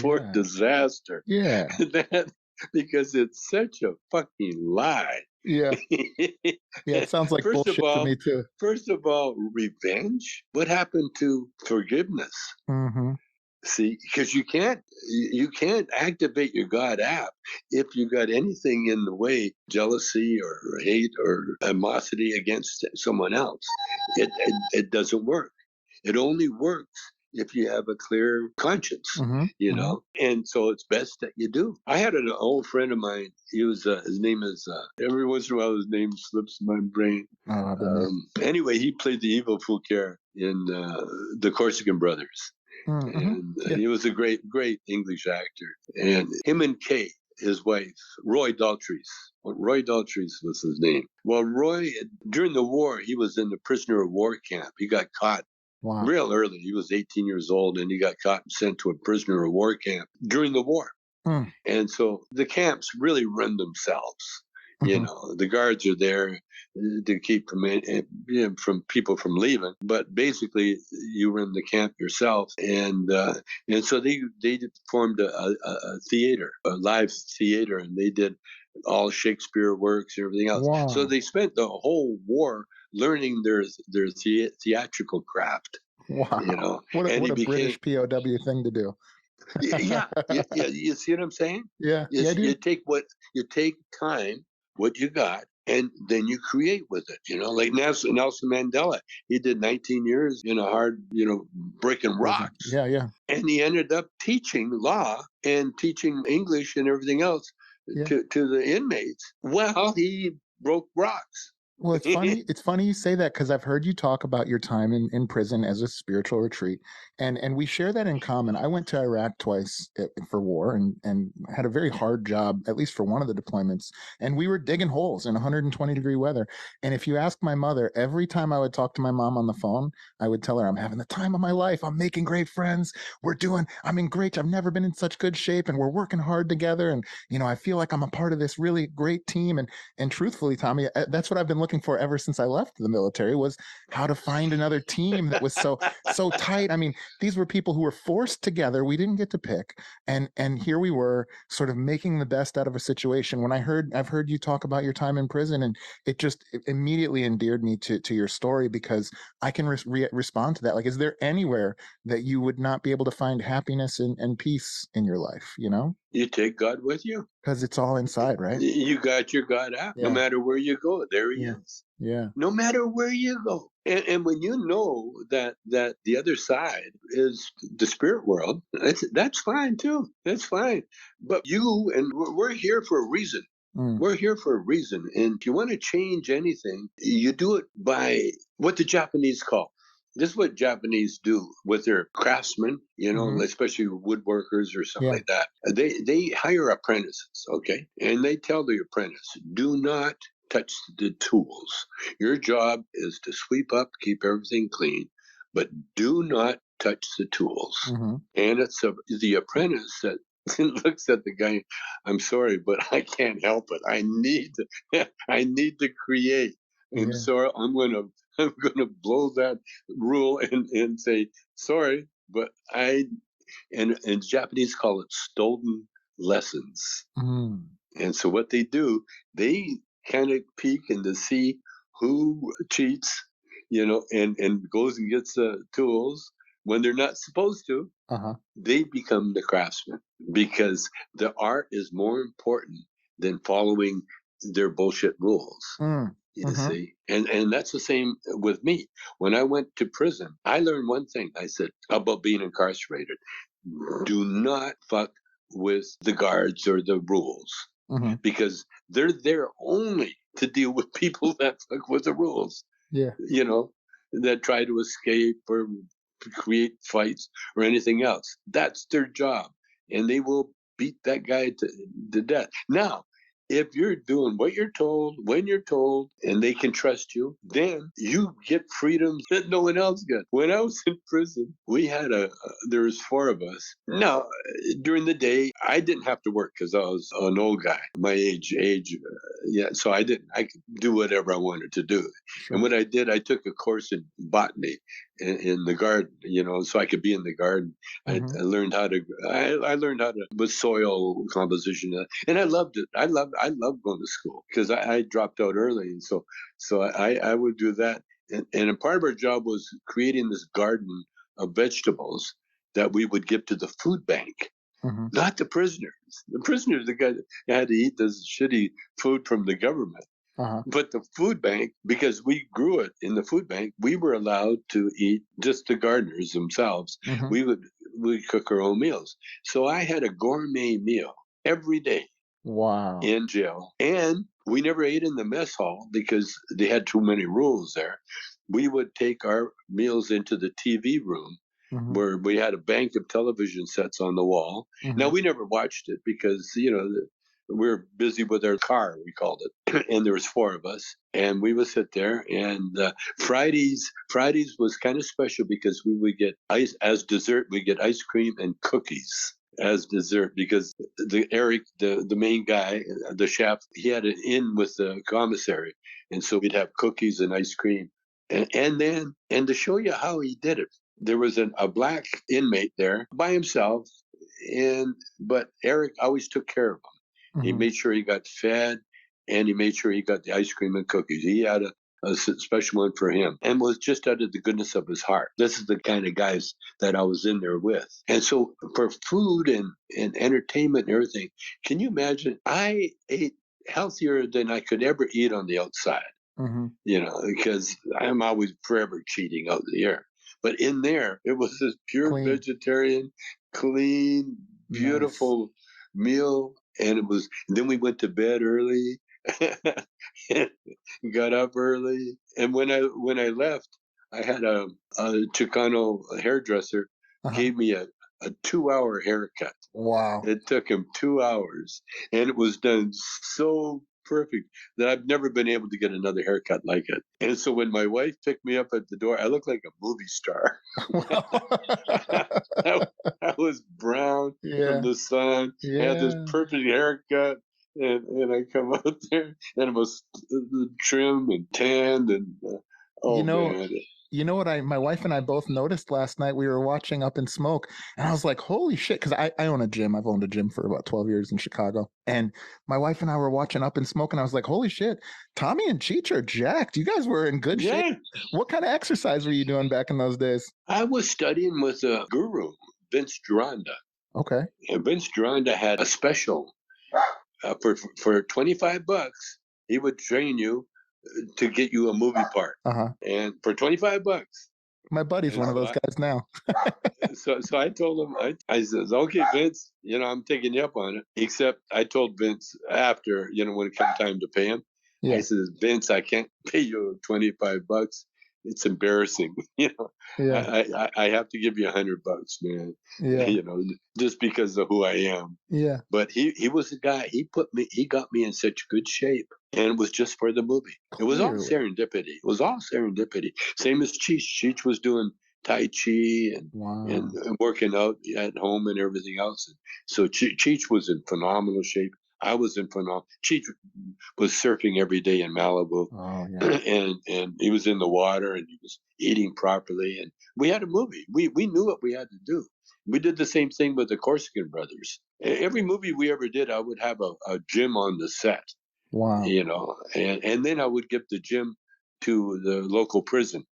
for Yeah. disaster. Yeah. That because it's such a fucking lie. Yeah. Yeah. It sounds like First of bullshit to all, me too. revenge. What happened to forgiveness? Mm-hmm. See, because you can't activate your God app if you got anything in the way, jealousy or hate or animosity against someone else. It doesn't work. It only works if you have a clear conscience, Mm-hmm. Mm-hmm. and so it's best that you do. I had an old friend of mine. He was his name is every once in a while his name slips my brain. Oh, I've been there. Anyway, he played the evil Fouquier in the Corsican Brothers, Mm-hmm. and Yeah. he was a great English actor. And him and Kay, his wife, Roy Daltrey's. Roy Daltrey's was his name. Well, Roy, during the war, he was in the prisoner of war camp. He got caught Wow. real early. He was 18 years old, and he got caught and sent to a prisoner of war camp during the war. Mm. And so the camps really run themselves. Mm-hmm. The guards are there to keep from people from leaving, but basically you run the camp yourself. And so they formed a theater, a live theater, and they did all Shakespeare works and everything else. So Wow. they spent the whole war learning their theatrical craft. Wow. And What he a became British POW thing to do. yeah. You see what I'm saying? Yeah. Yeah, I Is do. you take time, what you got, and then you create with it. Like Nelson Mandela, he did 19 years in a hard, breaking Prison. rocks, Yeah, yeah. and he ended up teaching law and teaching English and everything else Yeah. to the inmates. Well, he broke rocks. Well, it's funny. It's funny you say that because I've heard you talk about your time in prison as a spiritual retreat, and we share that in common. I went to Iraq twice for war and had a very hard job, at least for one of the deployments. And we were digging holes in 120-degree weather. And if you ask my mother, every time I would talk to my mom on the phone, I would tell her, "I'm having the time of my life. I'm making great friends. I'm in great. I've never been in such good shape, and we're working hard together. And I feel like I'm a part of this really great team." And truthfully, Tommy, that's what I've been looking for ever since I left the military, was how to find another team that was so tight. I mean, these were people who were forced together. We didn't get to pick, and here we were, sort of making the best out of a situation. When I've heard you talk about your time in prison, and it immediately endeared me to your story, because I can respond to that. Like, is there anywhere that you would not be able to find happiness and peace in your life? You take God with you. Because it's all inside, right? You got your God out. No Yeah. matter where you go, there he Yeah. is. Yeah. No matter where you go. And when you know that the other side is the spirit world, that's fine too. That's fine. But we're here for a reason. Mm. We're here for a reason. And if you want to change anything, you do it by what the Japanese call. This is what Japanese do with their craftsmen, Mm-hmm. especially woodworkers or something Yeah. like that. They hire apprentices, okay? And they tell the apprentice, do not touch the tools. Your job is to sweep up, keep everything clean, but do not touch the tools. Mm-hmm. And it's the apprentice that looks at the guy. I'm sorry, but I can't help it. I need to create. I'm Yeah. sorry. I'm gonna blow that rule and say sorry, but and Japanese call it stolen lessons. Mm. And so what they do, they kind of peek and to see who cheats, and goes and gets the tools when they're not supposed to. Uh-huh. They become the craftsman because the art is more important than following their bullshit rules. Mm. You Mm-hmm. see, and that's the same with me. When I went to prison, I learned one thing. I said about being incarcerated: do not fuck with the guards or the rules, Mm-hmm. because they're there only to deal with people that fuck with the rules, Yeah. that try to escape or create fights or anything else. That's their job, and they will beat that guy to death. Now, if you're doing what you're told, when you're told, and they can trust you, then you get freedoms that no one else got. When I was in prison, there was four of us. Now, during the day, I didn't have to work because I was an old guy, my age, so I could do whatever I wanted to do. Sure. And what I did, I took a course in botany in the garden, so I could be in the garden. Mm-hmm. I learned I learned how to with soil composition, and I loved it. I loved going to school because I dropped out early, and so I would do that. And a part of our job was creating this garden of vegetables that we would give to the food bank, Mm-hmm. not the prisoners. The prisoners, the guy that had to eat this shitty food from the government. Uh-huh. But the food bank, because we grew it in the food bank, we were allowed to eat, just the gardeners themselves. Mm-hmm. We cook our own meals. So I had a gourmet meal every day Wow. in jail. And we never ate in the mess hall because they had too many rules there. We would take our meals into the TV room Mm-hmm. where we had a bank of television sets on the wall. Mm-hmm. Now, we never watched it because, we were busy with our car, we called it. And there was four of us. And we would sit there. And Fridays was kind of special because we would get ice as dessert. We get ice cream and cookies as dessert because Eric, the main guy, the chef, he had an in with the commissary, and so we'd have cookies and ice cream, and to show you how he did it, there was a black inmate there by himself, but Eric always took care of him. He Mm-hmm. made sure he got fed, and he made sure he got the ice cream and cookies. He had a special one for him, and was just out of the goodness of his heart. This is the kind of guys that I was in there with. And so for food and entertainment and everything, can you imagine? I ate healthier than I could ever eat on the outside, Mm-hmm. because I'm always forever cheating out there. But in there, it was this pure Clean. vegetarian, clean, beautiful meal. And then we went to bed early, got up early. And when I left, I had a Chicano hairdresser Uh-huh. gave me a 2-hour haircut. Wow. It took him 2 hours, and it was done so perfect that I've never been able to get another haircut like it. And so when my wife picked me up at the door, I looked like a movie star. I was brown Yeah. from the sun, had this Yeah. perfect haircut, and I come out there, and it was trim and tanned, and oh man. You know what my wife and I both noticed last night? We were watching Up in Smoke, and I was like, holy shit, because I own a gym. I've owned a gym for about 12 years in Chicago. And my wife and I were watching Up in Smoke, and I was like, holy shit, Tommy and Cheech are jacked. You guys were in good shape. Yeah, What kind of exercise were you doing back in those days? I was studying with a guru, Vince Gironda. Okay. And Vince Gironda had a special for $25. He would train you to get you a movie part, Uh-huh. and for $25. My buddy's And one of those guys now. so I told him, I says, okay, Vince, I'm taking you up on it. Except I told Vince after, when it came time to pay him, I Yeah. says, Vince, I can't pay you $25. It's embarrassing. Yeah. I have to give you $100, man. Yeah. Just because of who I am. Yeah. But he was the guy. He got me in such good shape, and it was just for the movie. It was all Clearly. serendipity. It was all serendipity. Same as Cheech. Cheech was doing Tai Chi Wow. and working out at home and everything else. So Cheech was in phenomenal shape. I was in phenomenal. Cheech was surfing every day in Malibu, Oh, yeah. and he was in the water, and he was eating properly. And we had a movie. We knew what we had to do. We did the same thing with the Corsican brothers. Every movie we ever did, I would have a gym on the set, Wow. and then I would give the gym to the local prison,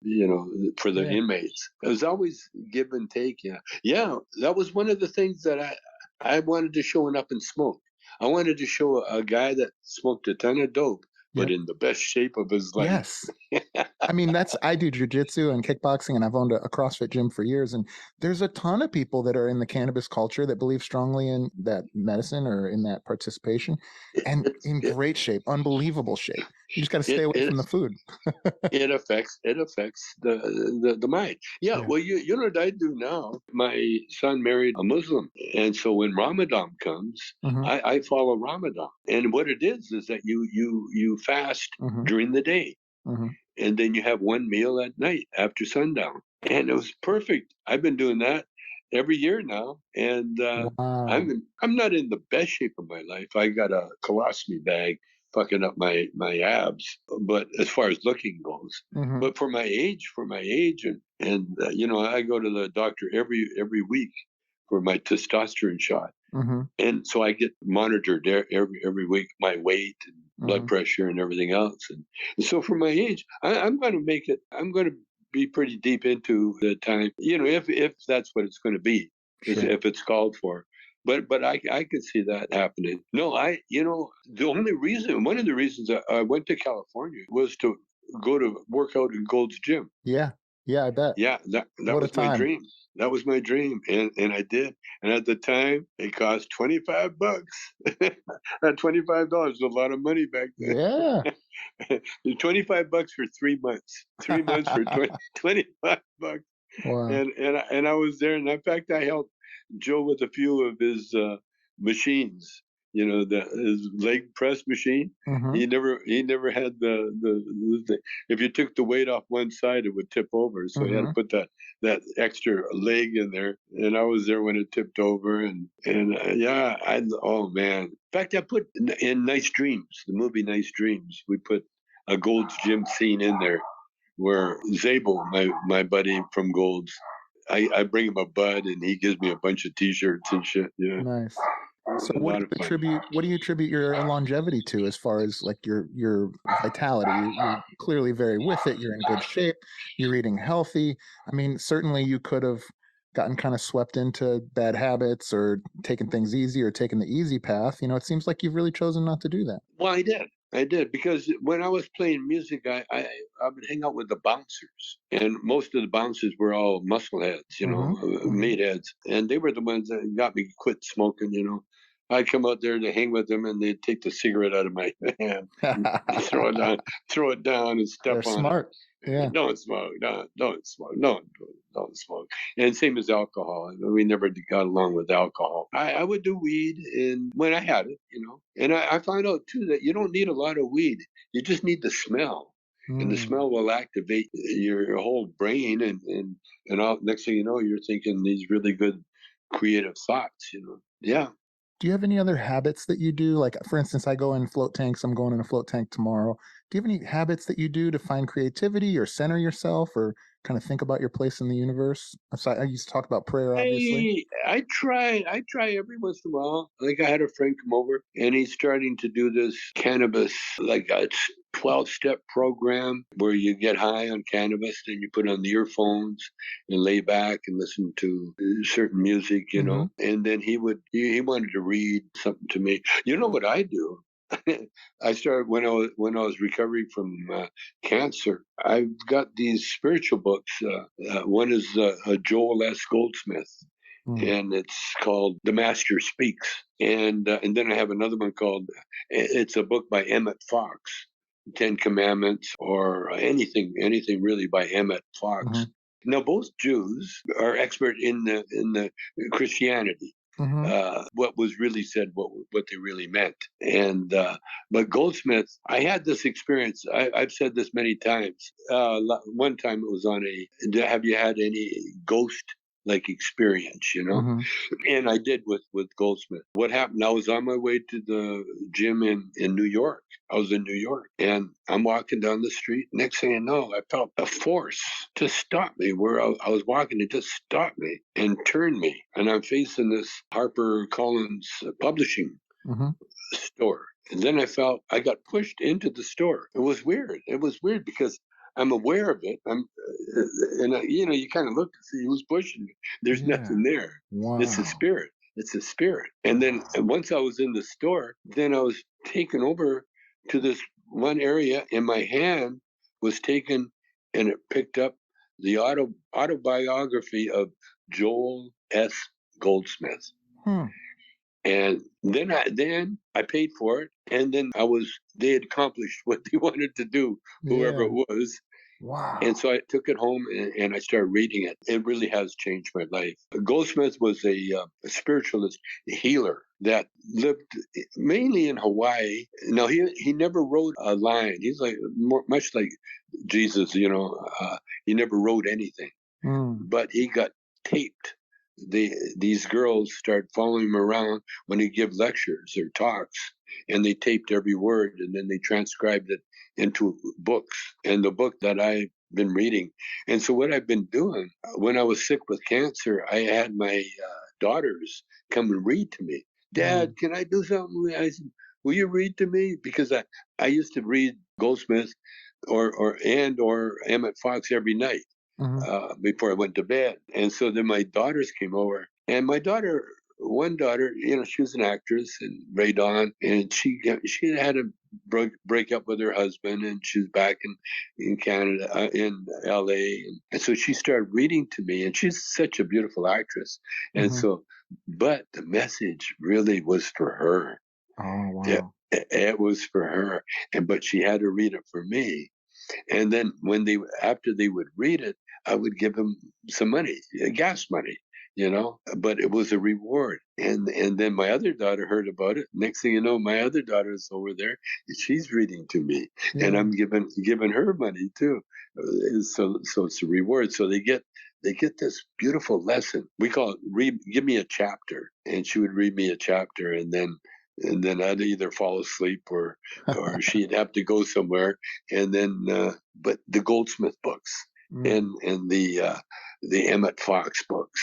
for the inmates. It was always give and take. Yeah. That was one of the things that I wanted to show in Up in Smoke. I wanted to show a guy that smoked a ton of dope but Yep. in the best shape of his life. Yes. I mean, I do jujitsu and kickboxing, and I've owned a CrossFit gym for years. And there's a ton of people that are in the cannabis culture that believe strongly in that medicine or in that participation, and It's in great shape, unbelievable shape. You just got to stay it away it from the food. it affects the mind. Yeah, Yeah. well, you know what I do now. My son married a Muslim, and so when Ramadan comes, Hmm. I follow Ramadan. And what it is that you fast Hmm. during the day, Hmm. and then you have one meal at night after sundown, and it was perfect. I've been doing that every year now, and Wow. I'm not in the best shape of my life. I got a colostomy bag fucking up my abs, but as far as looking goes, Hmm. but for my age, and you know, I go to the doctor every week for my testosterone shot, Hmm. and so I get monitored every week, my weight and blood Hmm. pressure and everything else. And so for my age, I'm going to make it. I'm going to be pretty deep into the time, you know, if that's what it's going to be, Sure. if it's called for. But I could see that happening. No, you know, one of the reasons I went to California was to go to work out in Gold's Gym. Yeah. Yeah, I bet. Yeah, that What a was my time. dream. That was my dream, and I did. And at the time, it cost $25. That $25 was a lot of money back Yeah. then. $25 for 3 months. 3 months for 25 bucks. Wow. And I was there, and in fact, I helped Joe with a few of his machines. You know, his leg press machine. Hmm. He never had the if you took the weight off one side, it would tip over. So he had to Hmm. put that extra leg in there. And I was there when it tipped over. And yeah, oh man. In fact, I put in Nice Dreams, the movie Nice Dreams. We put a Gold's Gym scene in there where Zabel, my buddy from Gold's, I bring him a bud and he gives me a bunch of T-shirts and shit. Yeah, Nice. So a lot of fun. what do you attribute your longevity to as far as like your vitality? You're clearly very with it. You're in good shape. You're eating healthy. I mean, certainly you could have gotten kind of swept into bad habits or taken things easy or taken the easy path. You know, it seems like you've really chosen not to do that. Well, I did. I did because when I was playing music, I would hang out with the bouncers, and most of the bouncers were all muscle heads, you know, Hmm. Hmm. meat heads, and they were the ones that got me quit smoking. You know, I'd come out there to hang with them, and they'd take the cigarette out of my hand, and throw it down, and They're step on it. smart. Yeah. Don't smoke, don't smoke, don't smoke. And same as alcohol. I mean, we never got along with alcohol. I would do weed, and when I had it, you know. And I found out too that you don't need a lot of weed. You just need the smell, and the Mm. smell will activate your whole brain, and all, next thing you know, you're thinking these really good creative thoughts. You know. Yeah. Do you have any other habits that you do? Like, for instance, I go in float tanks. I'm going in a float tank tomorrow. Do you have any habits that you do to find creativity or center yourself or kind of think about your place in the universe? I used to talk about prayer, obviously. I try every once in a while. Like I had a friend come over and he's starting to do this cannabis, like a 12-step program where you get high on cannabis, then you put on the earphones and lay back and listen to certain music, you Hmm. know. And then he wanted to read something to me. You know what I do? I started when I was recovering from cancer. I've got these spiritual books. One is Joel S. Goldsmith, Mm. and it's called The Master Speaks. And then I have another one called it's a book by Emmett Fox, Ten Commandments, or anything really by Emmett Hmm. Fox. Now both Jews are expert in the Christianity, Hmm. what was really said, what they really meant. And but Goldsmith, I had this experience. I've said this many times. One time it was on have you had any ghost like experience? You know, Hmm. and I did with Goldsmith. What happened? I was on my way to the gym in New York. I was in New York, and I'm walking down the street. Next thing I know, I felt a force to stop me where I was walking. It just stopped me and turned me, and I'm facing this Harper Collins publishing Hmm. store. And then I felt I got pushed into the store. It was weird. It was weird because I'm aware of it. You know, you kind of look to see who's pushing me. There's Yeah. nothing there. It's a Wow. spirit. It's a spirit. And then Wow. once I was in the store, then I was taken over to this one area, and my hand was taken, and it picked up the autobiography of Joel S. Goldsmith. Hmm. And then I paid for it, and then they had accomplished what they wanted to do, whoever Yeah. it was. And Wow. so I took it home, and I started reading it. It really has changed my life. Goldsmith was a spiritualist healer that lived mainly in Hawaii. Now, he never wrote a line. He's like much like Jesus, he never wrote anything, Mm. but he got taped. These girls started following him around when he give lectures or talks, and they taped every word, and then they transcribed it into books. And the book that I've been reading, and so what I've been doing when I was sick with cancer, I had my daughters come and read to me. Dad, Mm. can I do something? I said, will you read to me? Because I used to read Goldsmith or Emmett Fox every night Hmm. before I went to bed. And so then my daughters came over, and one daughter, she was an actress and Ray Dawn, and she had a break up with her husband, and she's back in Canada, in LA, and so she started reading to me, and she's such a beautiful actress, and Hmm. so, but the message really was for her. Oh, It, wow. it was for her, but she had to read it for me. And then after they would read it, I would give them some money, gas money, but it was a reward. And then my other daughter heard about it. Next thing you know, my other daughter is over there, and she's reading to me, and Yeah. I'm giving her money too. So it's a reward. So they get this beautiful lesson. We call it give me a chapter, and she would read me a chapter, and then I'd either fall asleep or she'd have to go somewhere, and then but the Goldsmith books and Mm. and the Emmett Fox books,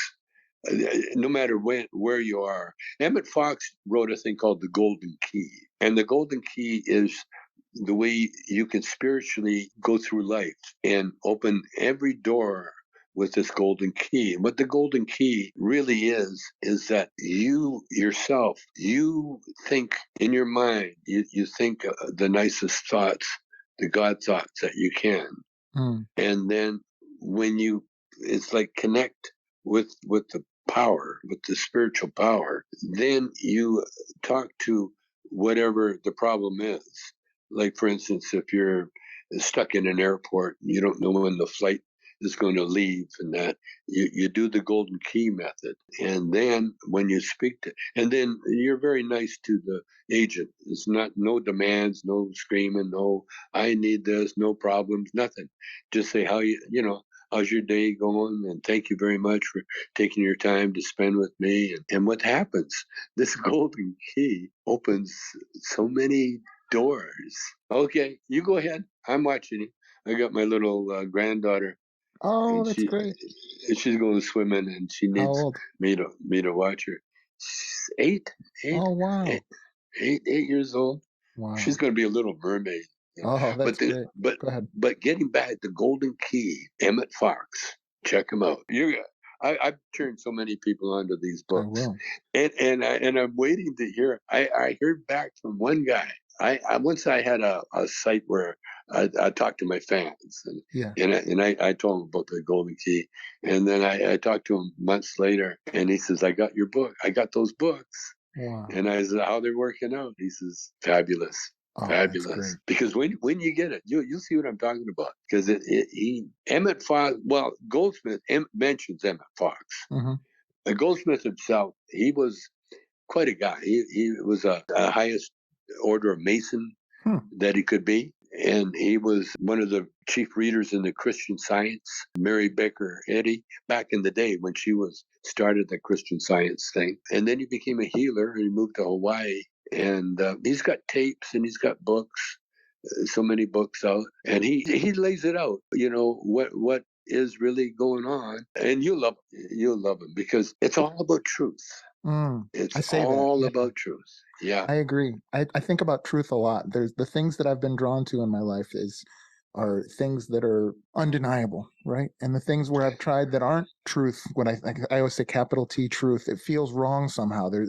no matter where you are. Emmett Fox wrote a thing called the Golden Key, and the Golden Key is the way you can spiritually go through life and open every door with this golden key. And what the golden key really is that you yourself, you think in your mind, you think the nicest thoughts, the God thoughts that you can. Mm. And then it's like connect with the power, with the spiritual power. Then you talk to whatever the problem is. Like, for instance, if you're stuck in an airport and you don't know when the flight is going to leave, and that you do the golden key method, and then when you and then you're very nice to the agent. It's not no demands, no screaming, no I need this, no problems, nothing. Just say how's your day going, and thank you very much for taking your time to spend with me. And what happens? This golden key opens so many doors. Okay, you go ahead. I'm watching you. I got my little granddaughter, Oh, and that's great. she's going swimming, and she How needs old? me to watch her. She's eight, Oh, eight, wow. 8 years old. She's Wow. going to be a little mermaid. Oh, But that's great. Go ahead. getting back the Golden Key, Emmett Fox, check him out. I've turned so many people onto these I books, will. and I'm waiting to hear. I heard back from one guy. I once I had a site where I talked to my fans, Yeah. and I told him about the Golden Key, and then I talked to him months later, and he says, "I got your book. I got those books." Wow. And I said, "How they're working out?" He says, "Fabulous, Oh, that's fabulous." great. Because when you get it, you'll see what I'm talking about. Because he Emmett Fox. Well, Goldsmith mentions Emmett Fox. Hmm. Goldsmith himself, he was quite a guy. He was a highest order of Mason Hmm. that he could be. And he was one of the chief readers in the Christian Science, Mary Baker Eddy, back in the day when she was started the Christian Science thing. And then he became a healer, and he moved to Hawaii. And he's got tapes, and he's got books, so many books out, and he lays it out. What is really going on, and you'll love him because it's all about truth. Mm. It's I say that. all Yeah. about truth. Yeah. I agree. I think about truth a lot. There's the things that I've been drawn to in my life is are things that are undeniable, right? And the things where I've tried that aren't truth, when I always say capital T truth, it feels wrong somehow. There,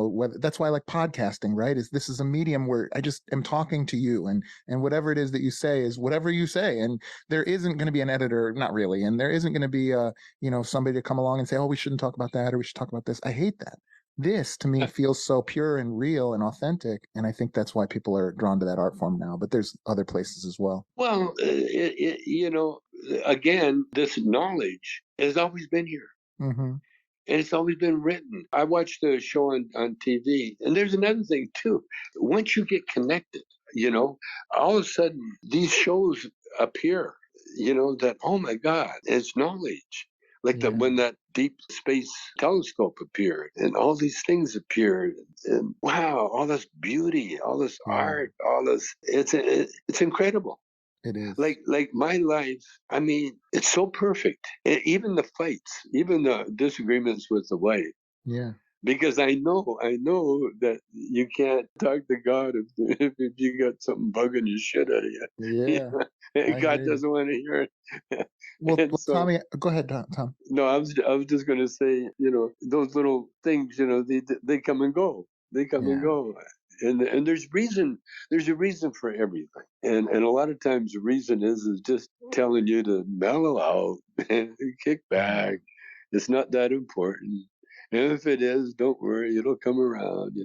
whether, that's why I like podcasting, right? Is this is a medium where I just am talking to you, and whatever it is that you say is whatever you say, and there isn't going to be an editor, not really, and there isn't going to be somebody to come along and say, oh, we shouldn't talk about that or we should talk about this. I hate that. This to me feels so pure and real and authentic, and I think that's why people are drawn to that art form now. But there's other places as well. Well, again, this knowledge has always been here. Mm-hmm. And it's always been written. I watched the show on TV. And there's another thing, too. Once you get connected, all of a sudden these shows appear, that, oh my God, it's knowledge. Like Yeah. when that deep space telescope appeared and all these things appeared. And wow, all this beauty, all this art, all this, it's incredible. It is. Like my life, I mean, it's so perfect. Even the fights, even the disagreements with the wife. Yeah. Because I know that you can't talk to God if you got something bugging your shit out of you. Yeah. God doesn't want to hear it. Well, And so, Tommy, go ahead, Tom. no, I was just going to say, those little things, they come and go. They come and Yeah. go. And there's a reason for everything. And a lot of times the reason is just telling you to mellow out and kick back. It's not that important. And if it is, don't worry, it'll come around.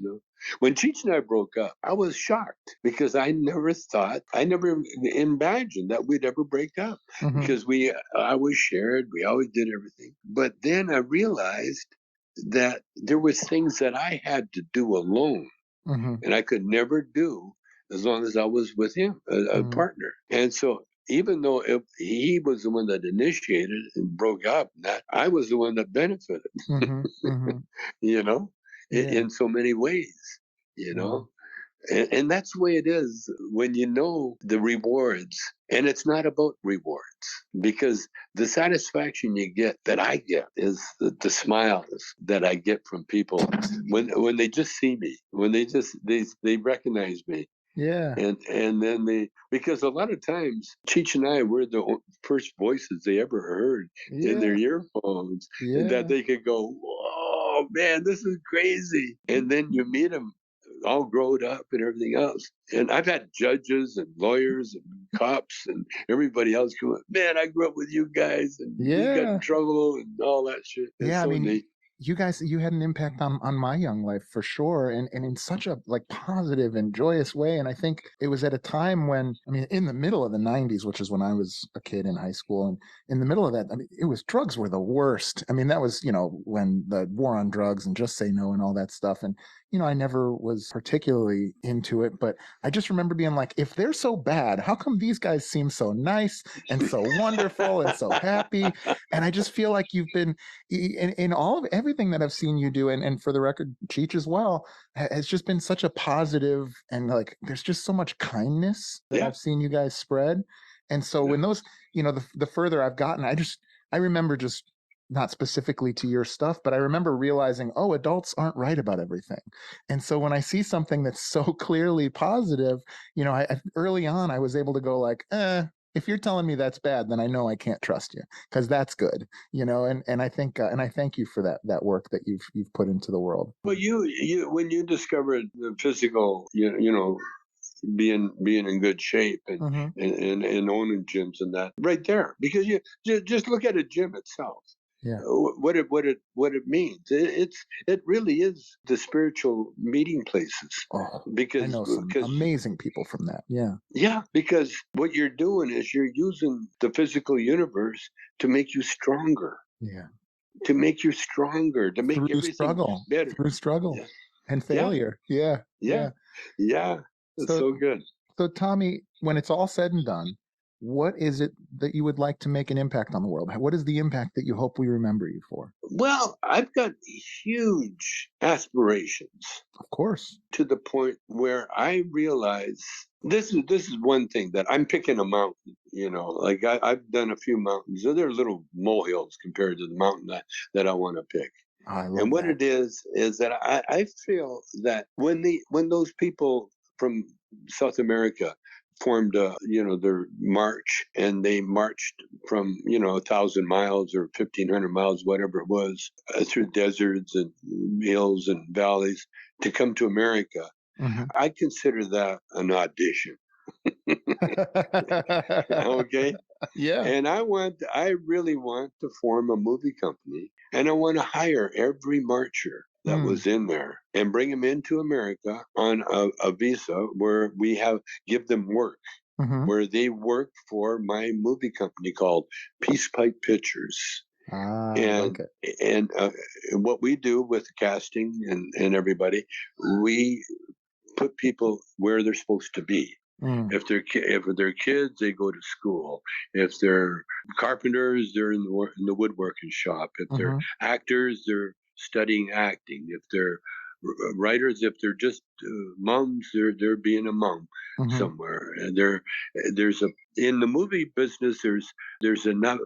When Cheech and I broke up, I was shocked because I never imagined that we'd ever break up, because we always shared, we always did everything. But then I realized that there was things that I had to do alone, and I could never do as long as I was with him, a partner. And so even though he was the one that initiated and broke up, that I was the one that benefited, in so many ways, you know. And that's the way it is when you know the rewards. And it's not about rewards, because the satisfaction you get, that I get, is the smiles that I get from people when they just see me, when they recognize me. Yeah. And then because a lot of times Cheech and I were the first voices they ever heard in their earphones, that they could go, "Whoa, man, this is crazy!" And then you meet them all grown up and everything else. And I've had judges and lawyers and cops and everybody else come up, "Man, I grew up with you guys and we got in trouble," and all that shit. It's so neat. You guys, you had an impact on my young life for sure, and in such a like positive and joyous way. And I think it was at a time when, I mean, in the middle of the 90s, which is when I was a kid in high school, and in the middle of that, I mean, drugs were the worst. I mean, that was, when the war on drugs and Just Say No and all that stuff. And I never was particularly into it, but I just remember being like, if they're so bad, how come these guys seem so nice and so wonderful and so happy? And I just feel like you've been in all of everything that I've seen you do, and for the record, Cheech as well, has just been such a positive, and like there's just so much kindness that I've seen you guys spread. And so when those, the further I've gotten, I remember just, not specifically to your stuff, but I remember realizing, oh, adults aren't right about everything. And so when I see something that's so clearly positive, early on I was able to go like, if you're telling me that's bad, then I know I can't trust you, because that's good, and I think, and I thank you for that work that you've put into the world. Well, you when you discovered the physical, being in good shape, and owning gyms and that right there, because you just look at a gym itself. What it means, it really is the spiritual meeting places. I know some amazing people from that. Because what you're doing is you're using the physical universe to make you stronger, to make Through everything struggle, better, and failure. It's so good. So Tommy, when it's all said and done, what is it that you would like to make an impact on the world? What is the impact that you hope we remember you for? Well, I've got huge aspirations. Of course. To the point where I realize this is one thing that I'm picking a mountain. Like I've done a few mountains. They're little molehills compared to the mountain that I want to pick. And what it is that I feel that when those people from South America formed, their march, and they marched from, 1,000 miles or 1,500 miles, whatever it was, through deserts and hills and valleys to come to America. Mm-hmm. I consider that an audition. Okay. Yeah. And I really want to form a movie company, and I want to hire every marcher that was in there and bring them into America on a visa where give them work, Mm-hmm. where they work for my movie company called Peace Pipe Pictures. I like And it. and what we do with casting and everybody, we put people where they're supposed to be. Mm. If they're kids, they go to school. If they're carpenters, they're in the woodworking shop. If they're Mm-hmm. actors, they're studying acting. If they're writers, if they're just moms, they're being a mom Mm-hmm. somewhere. And there's a in the movie business. There's enough.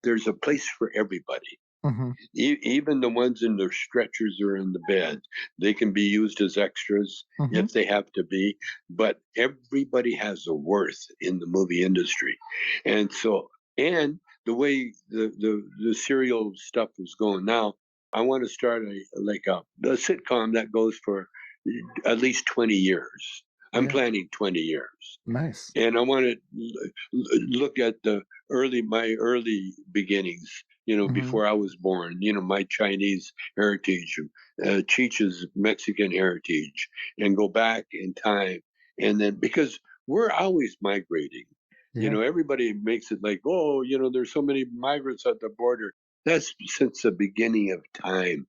There's a place for everybody. Mm-hmm. Even the ones in their stretchers or in the bed, they can be used as extras Mm-hmm. if they have to be. But everybody has a worth in the movie industry, and the way the serial stuff is going now, I want to start a sitcom that goes for at least 20 years. I'm Yeah. planning 20 years. Nice. And I want to look at my early beginnings, Mm-hmm. before I was born, my Chinese heritage, Cheech's Mexican heritage, and go back in time. And then, because we're always migrating, Yeah. everybody makes it like, oh, there's so many migrants at the border. That's since the beginning of time.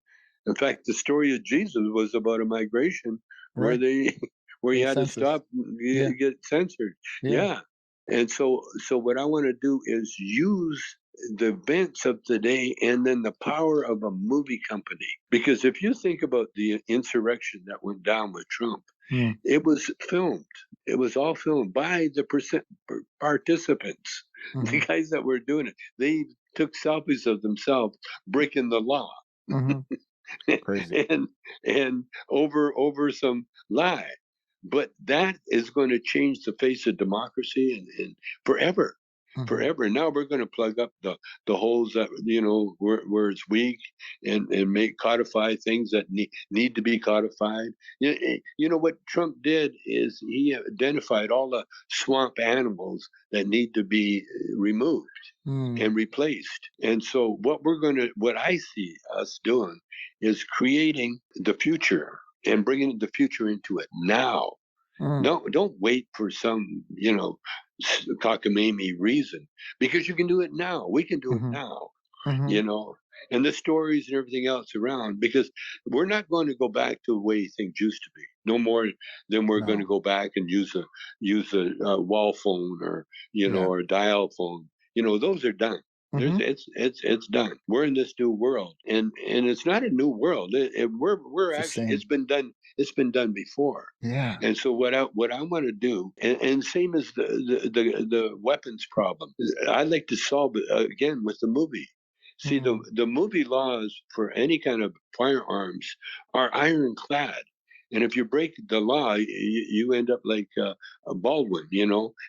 In fact, the story of Jesus was about a migration where Right. they where you The had to census. stop, Yeah. get censored. Yeah. Yeah. And so what I want to do is use the events of today and then the power of a movie company. Because if you think about the insurrection that went down with Trump, Mm. it was filmed. It was all filmed by the participants, Mm-hmm. the guys that were doing it. They took selfies of themselves breaking the law. Mm-hmm. Crazy. and over some lie. But that is going to change the face of democracy and forever. Mm-hmm. Forever. Now we're going to plug up the holes that where it's weak, and make codify things that need to be codified. What Trump did is he identified all the swamp animals that need to be removed and replaced. And so what I see us doing is creating the future and bringing the future into it now. Mm. No, don't wait for some, cockamamie reason, because you can do it now. We can do it Mm-hmm. now, Mm-hmm. you know, and the stories and everything else around, because we're not going to go back to the way things used to be. No more than we're going to No. go back and use a wall phone, or Yeah. or a dial phone. Those are done. Mm-hmm. It's done. We're in this new world, and it's not a new world. We're It's the actually, same. it's been done. It's been done before. Yeah. And so what I want to do, and same as the weapons problem, I'd like to solve it again with the movie. See, the Mm. the movie laws for any kind of firearms are ironclad. And if you break the law, you end up like a Baldwin,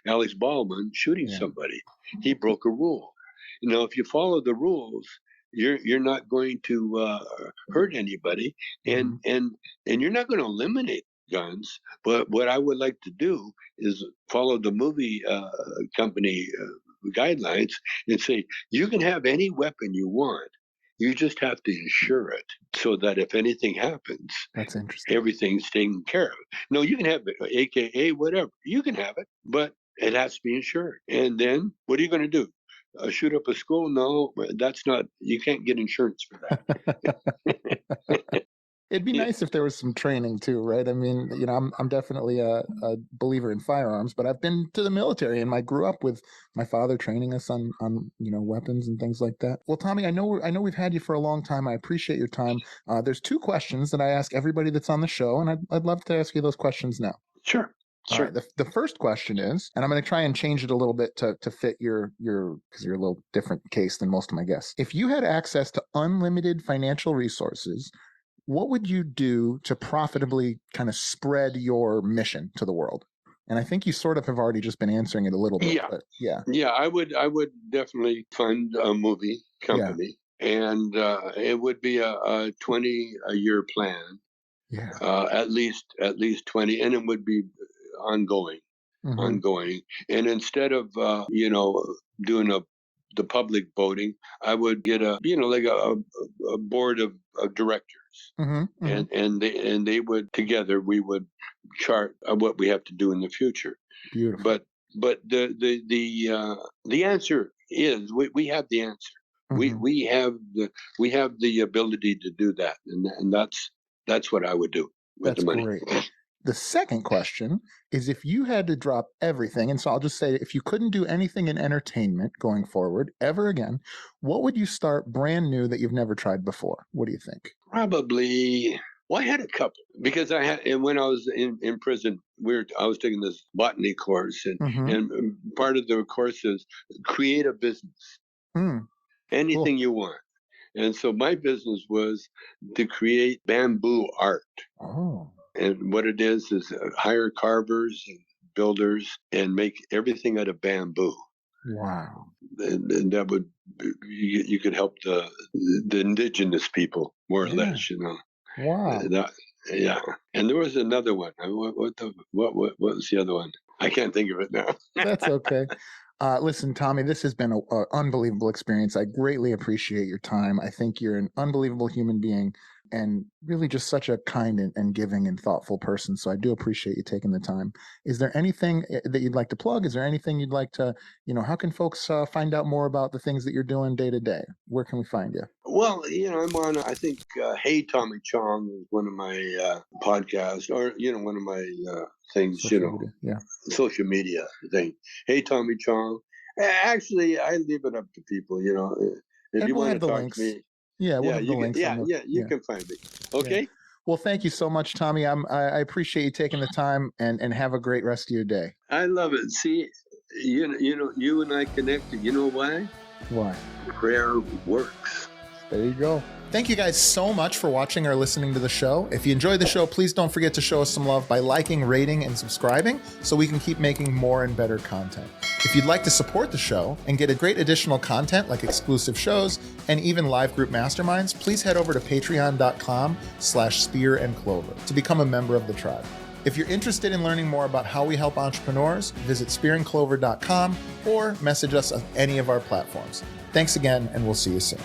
Alex Baldwin shooting Yeah. somebody. He broke a rule. If you follow the rules, you're not going to hurt anybody, and Mm-hmm. and and you're not going to eliminate guns. But what I would like to do is follow the movie company guidelines and say you can have any weapon you want. You just have to insure it so that if anything happens, That's interesting. everything's taken care of. No, you can have it, AKA whatever. You can have it, but it has to be insured. And then what are you going to do? Shoot up a school? No, that's not. You can't get insurance for that. It'd be Yeah, nice if there was some training too, right? I mean, I'm definitely a believer in firearms, but I've been to the military and I grew up with my father training us on weapons and things like that. Well, Tommy, I know we've had you for a long time. I appreciate your time. There's two questions that I ask everybody that's on the show, and I'd love to ask you those questions now. sure, All right. sure. The first question is, and I'm going to try and change it a little bit to fit your because you're a little different case than most of my guests. If you had access to unlimited financial resources, what would you do to profitably kind of spread your mission to the world? And I think you sort of have already just been answering it a little bit, Yeah. but yeah. Yeah, I would definitely fund a movie Yeah. company, and it would be a 20-year plan, Yeah. at least 20, and it would be ongoing, Mm-hmm. ongoing. And instead of doing the public voting, I would get like a board of directors, Mm-hmm. Mm-hmm. and they would together we would chart what we have to do in the future. Beautiful. But the answer is we have the answer. Mm-hmm. We have the ability to do that, and that's what I would do with the That's money. great. The second question is if you had to drop everything, and so I'll just say if you couldn't do anything in entertainment going forward ever again, what would you start brand new that you've never tried before? What do you think? Probably. Well, I had a couple because I had, and when I was in prison, I was taking this botany course, and Mm-hmm. and part of the course is create a business, Mm, cool. anything you want. And so my business was to create bamboo art. Oh, And what it is hire carvers and builders and make everything out of bamboo. wow. And that would you could help the indigenous people more or Yeah. less, Wow. That, yeah. And there was another one. What was the other one? I can't think of it now. That's okay. Listen, Tommy, this has been an unbelievable experience. I greatly appreciate your time. I think you're an unbelievable human being and really just such a kind and giving and thoughtful person. So I do appreciate you taking the time. Is there anything that you'd like to plug? Is there anything you'd like to, how can folks find out more about the things that you're doing day to day? Where can we find you? Well, I'm on, I think, Hey Tommy Chong is one of my podcasts, or, one of my things, Social media. Yeah. social media thing. Hey Tommy Chong. Actually, I leave it up to people, if And you we'll want have to the talk to links. me, Yeah, we'll yeah, have the you can, links on yeah, the, yeah, you yeah. can find me. Yeah. Okay. Well, thank you so much, Tommy. I appreciate you taking the time and have a great rest of your day. I love it. See, you and I connected. You know why? Why? Prayer works. There you go. Thank you guys so much for watching or listening to the show. If you enjoyed the show, please don't forget to show us some love by liking, rating, and subscribing so we can keep making more and better content. If you'd like to support the show and get a great additional content like exclusive shows and even live group masterminds, please head over to patreon.com/spearandclover to become a member of the tribe. If you're interested in learning more about how we help entrepreneurs, visit spearandclover.com or message us on any of our platforms. Thanks again, and we'll see you soon.